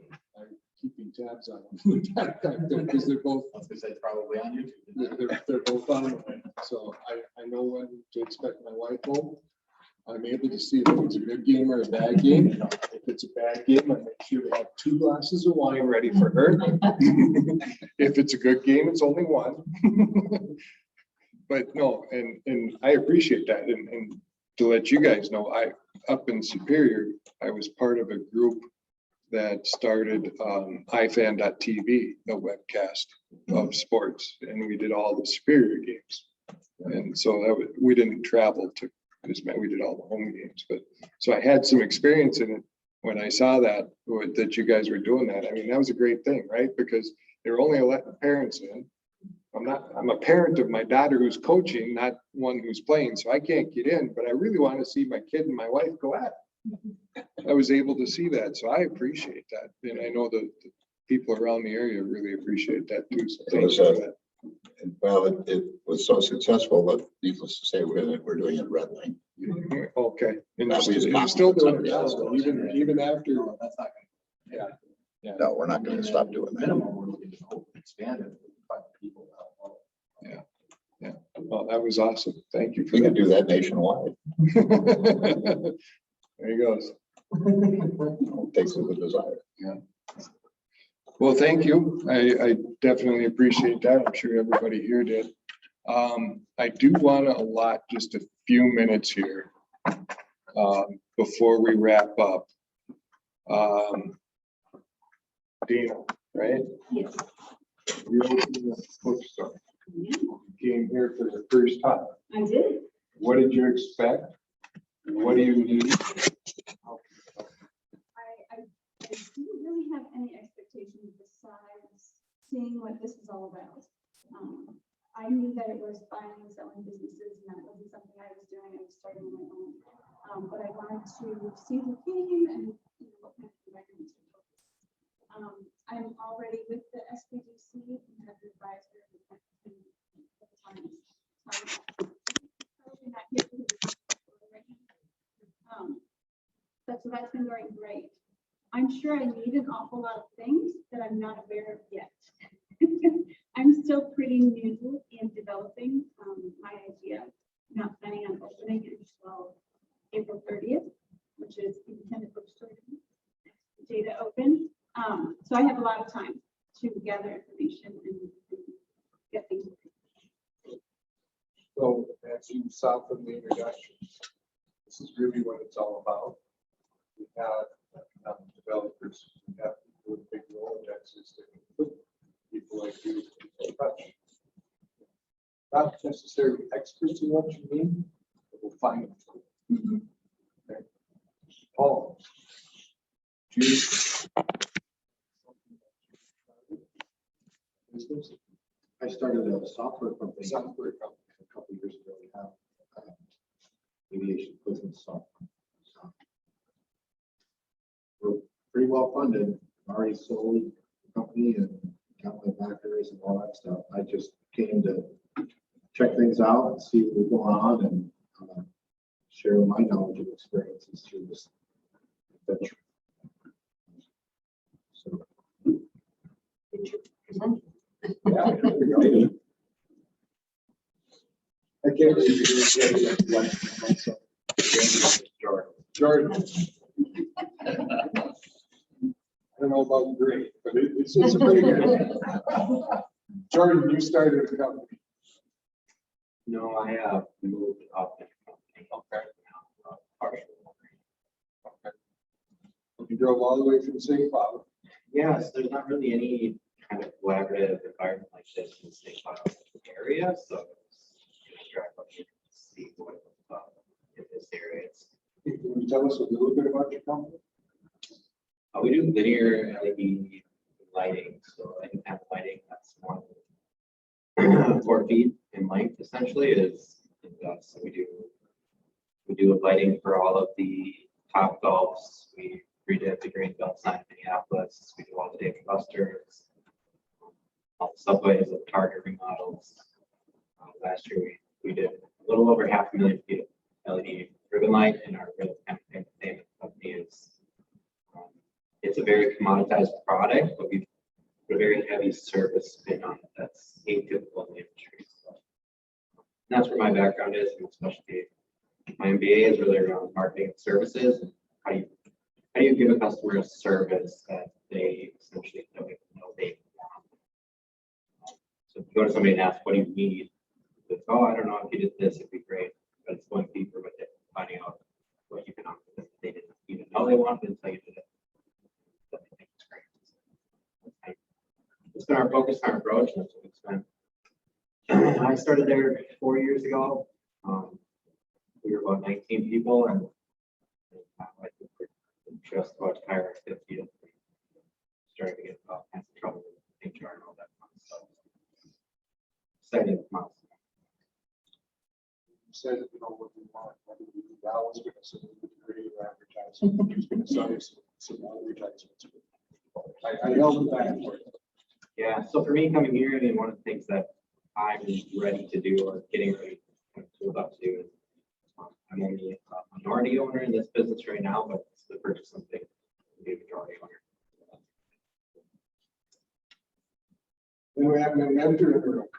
keeping tabs on them because they're both. I was gonna say it's probably on YouTube. They're both on it. So I know when to expect my wife home. I'm able to see if it's a good game or a bad game. If it's a bad game, I make sure to have 2 glasses of wine ready for her. If it's a good game, it's only 1. But no, and I appreciate that. And to let you guys know, up in Superior, I was part of a group that started iFan.tv, the webcast of sports, and we did all the Superior games. And so we didn't travel to, because we did all the home games, but so I had some experience in it when I saw that you guys were doing that. I mean, that was a great thing, right? Because they were only letting parents in. I'm a parent of my daughter who's coaching, not one who's playing, so I can't get in, but I really want to see my kid and my wife go at it. I was able to see that, so I appreciate that. And I know the people around the area really appreciate that too. So thank you for that. Well, it was so successful that needless to say, we're doing it Red Link. Okay. And That means you're still doing somebody else it, goes. even after. No, that's not gonna. Yeah. No, we're not going to stop doing that. Minimum, we're looking to expand it. 5 people. Yeah. Well, that was awesome. Thank you for We can that. do that nationwide. There he goes. Takes us a desire. Yeah. Well, thank you. I definitely appreciate that. I'm sure everybody here did. I do want to allot just a few minutes here before we wrap up. Dana, right? Yes. You opened the bookstore. You came here for the first time. I did. What did you expect? What do you need? I didn't really have any expectations besides seeing what this was all about. I knew that it was buying and selling businesses, and that wasn't something I was doing. I was starting on my own. But I wanted to see the game and what kind of environment to focus. I'm already with the SBDC and have the advisor. So that's been going great. I'm sure I need an awful lot of things that I'm not aware of yet. I'm still pretty new in developing my idea, not planning on opening it until So I have a lot of time to gather information and get things. So as you saw from the introduction, this is really what it's all about. We have developers, we have people with big Rolodexes that can put people like you in touch. Not necessarily experts in what you need, but we'll find them. Okay. Paul. Business? I started a software company. Software company. A couple of years ago. We have aviation business software. We're pretty well funded. Already sold the company and got my backers and all that stuff. I just came to check things out, see what was going on, and share my knowledge and experiences through this venture. So. Yeah. I can't believe you're Jordan. I don't know about great, but it's a pretty good. Jordan, you started a company. No, I have moved up. in the company. Partial. You drove all the way from St. Cloud. Yes, there's not really any kind of collaborative environment like this in the St. Cloud area, so drive up here and see what in this area. Can you tell us a little bit about your company? We do linear LED lighting, so any kind of lighting that's more than 4 feet in length essentially is, so we do lighting for all of the top golfs. We redid the green belt sign in Minneapolis. We do all the Dave & Buster's, all the subways, the Target remodels. Last year we did a little over 500,000 feet of LED ribbon light, and our real entertainment company is. It's a very commoditized product, but we put a very heavy service spin on it that's atypical in the industry. So, and that's where my background is, and especially my MBA is really around marketing and services. And how do you give a customer a service that they essentially don't even know they want? So if you go to somebody and ask, what do you need? It's, oh, I don't know, if you did this, it'd be great. But it's going deeper with it, finding out what you can offer them that they didn't even know they wanted until you did it. It's been our focus, our approach, and that's what it's been. I started there 4 years ago. We were about 19 people, and I think we're just about to hire 50. Starting to get all kinds of trouble with HR and all that fun stuff. Exciting milestone. You said, you know, what we want, what do we do? That was going to send you creative advertising. He's going to sell you some advertisements. I held it back for you. Yeah, so for me coming here, I mean, one of the things that I'm ready to do or getting ready to about to do is I'm only a minority owner in this business right now, but it's to purchase something to be a majority owner. Then we have an inventor in the room.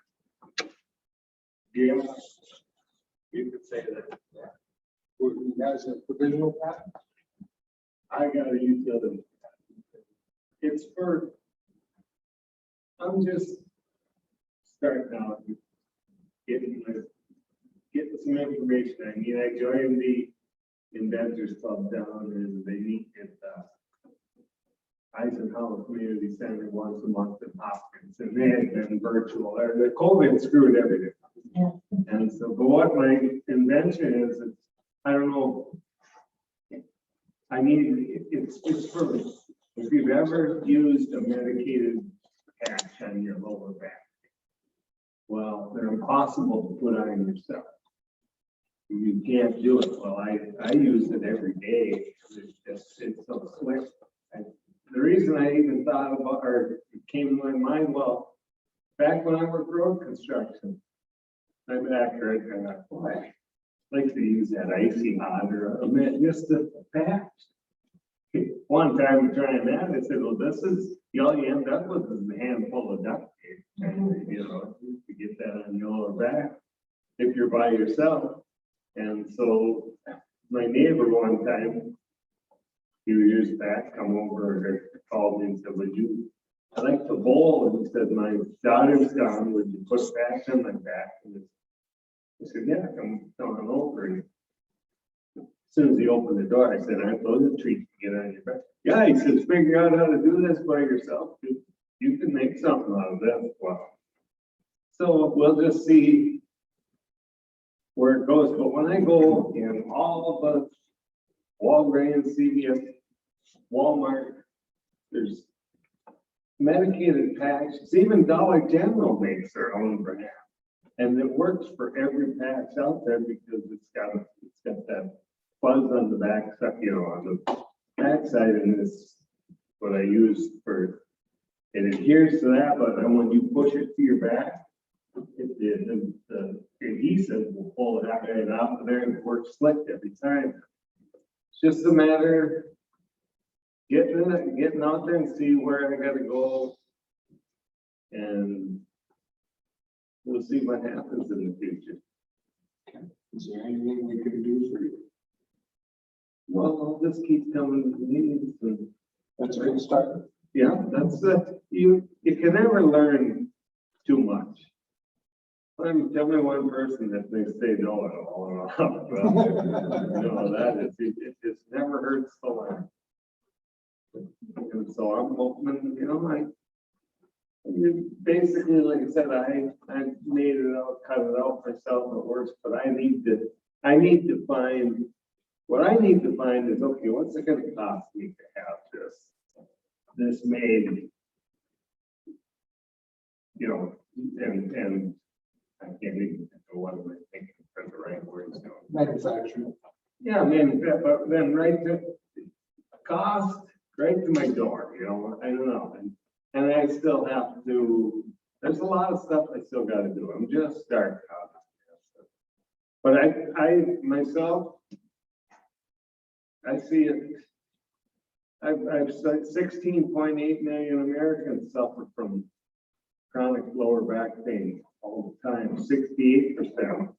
Yeah. You could say that. Who has a provisional patent? I got a utility. It's for, I'm just starting out, getting some information. I mean, I joined the Inventors Club down and they meet at Eisenhower Community Center once a month in Hopkins, and they had been virtual. The COVID screwed everything. Yeah. And so, but what my invention is, I don't know. I mean, it's for, if you've ever used a medicated patch on your lower back, well, they're impossible to put on yourself. You can't do it. Well, I use it every day. It's so slick. And the reason I even thought about, or it came to my mind, well, back when I worked road construction, my back hurt, and I thought, boy, I'd like to use that icy hot or just a patch. One time trying that, I said, well, this is, all you end up with is a handful of duct tape. And, you know, to get that on your lower back if you're by yourself. And so my neighbor one time, few years back, come over and called me and said, would you, I like to bowl, and he said, my daughter's gone, would you put back in my back? And I said, yeah, come on over. And as soon as he opened the door, I said, aren't those a treat to get on your back? Yeah, he says, figure out how to do this by yourself. You can make something out of this. Wow. So we'll just see where it goes. But when I go in all of the Walgreens, CVS, Walmart, there's medicated packs. Even Dollar General makes their own brand. And it works for every patch out there because it's got that fuzz on the back, on the backside, and it's what I use for, it adheres to that, but then when you push it to your back, the adhesive will pull it out and out of there, and it works slick every time. It's just a matter of getting out there and see where I gotta go, and we'll see what happens in the future. Is there anything we can do for you? Well, I'll just keep coming to meetings, and That's a good start. yeah, that's you can never learn too much. Tell me one person that they say no at all. No, that is, it just never hurts to learn. And so I'm hoping, basically, like I said, I made it out, cut it out myself at worst, but I need to find, what I need to find is, okay, what's it gonna cost me to have this made? And I can't even think of what am I thinking for the right words. Manufacturing. Yeah, but then right to cost, right to my door, I don't know. And I still have to, there's a lot of stuff I still gotta do. I'm just starting out. But I myself, I see it. I've said 16.8 million Americans suffer from chronic lower back pain all the time. 68%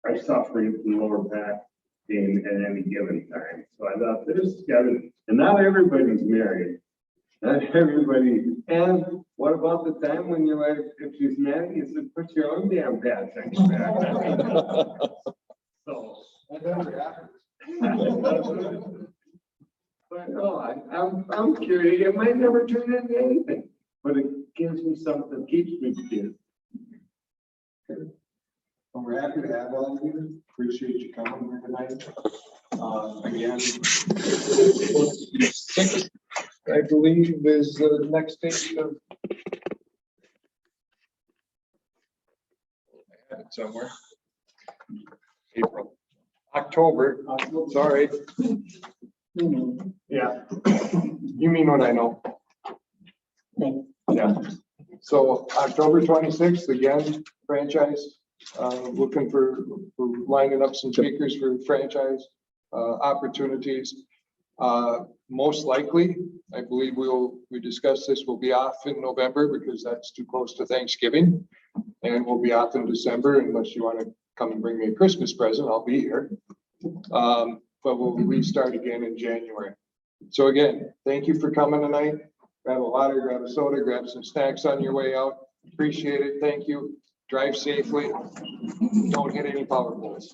are suffering from lower back pain at any given time. So I thought there's gotta, and not everybody's married. Not everybody. And what about the time when your wife, if she's mad, you said, put your own damn patch on your back. So. But no, I'm curious. It might never turn into anything, but it gives me something, keeps me busy. Well, we're happy to have all of you. Appreciate you coming here tonight. Again, I believe is the next date of. I have it somewhere. April. October, sorry. Yeah. You mean what I know. Yeah. So October 26th, again, franchise, looking for lining up some speakers for franchise opportunities. Most likely, I believe we discussed this, we'll be off in November because that's too close to Thanksgiving. And we'll be off in December unless you want to come and bring me a Christmas present, I'll be here. But we'll restart again in January. So again, thank you for coming tonight. Grab a water, grab a soda, grab some snacks on your way out. Appreciate it. Thank you. Drive safely. Don't hit any power poles.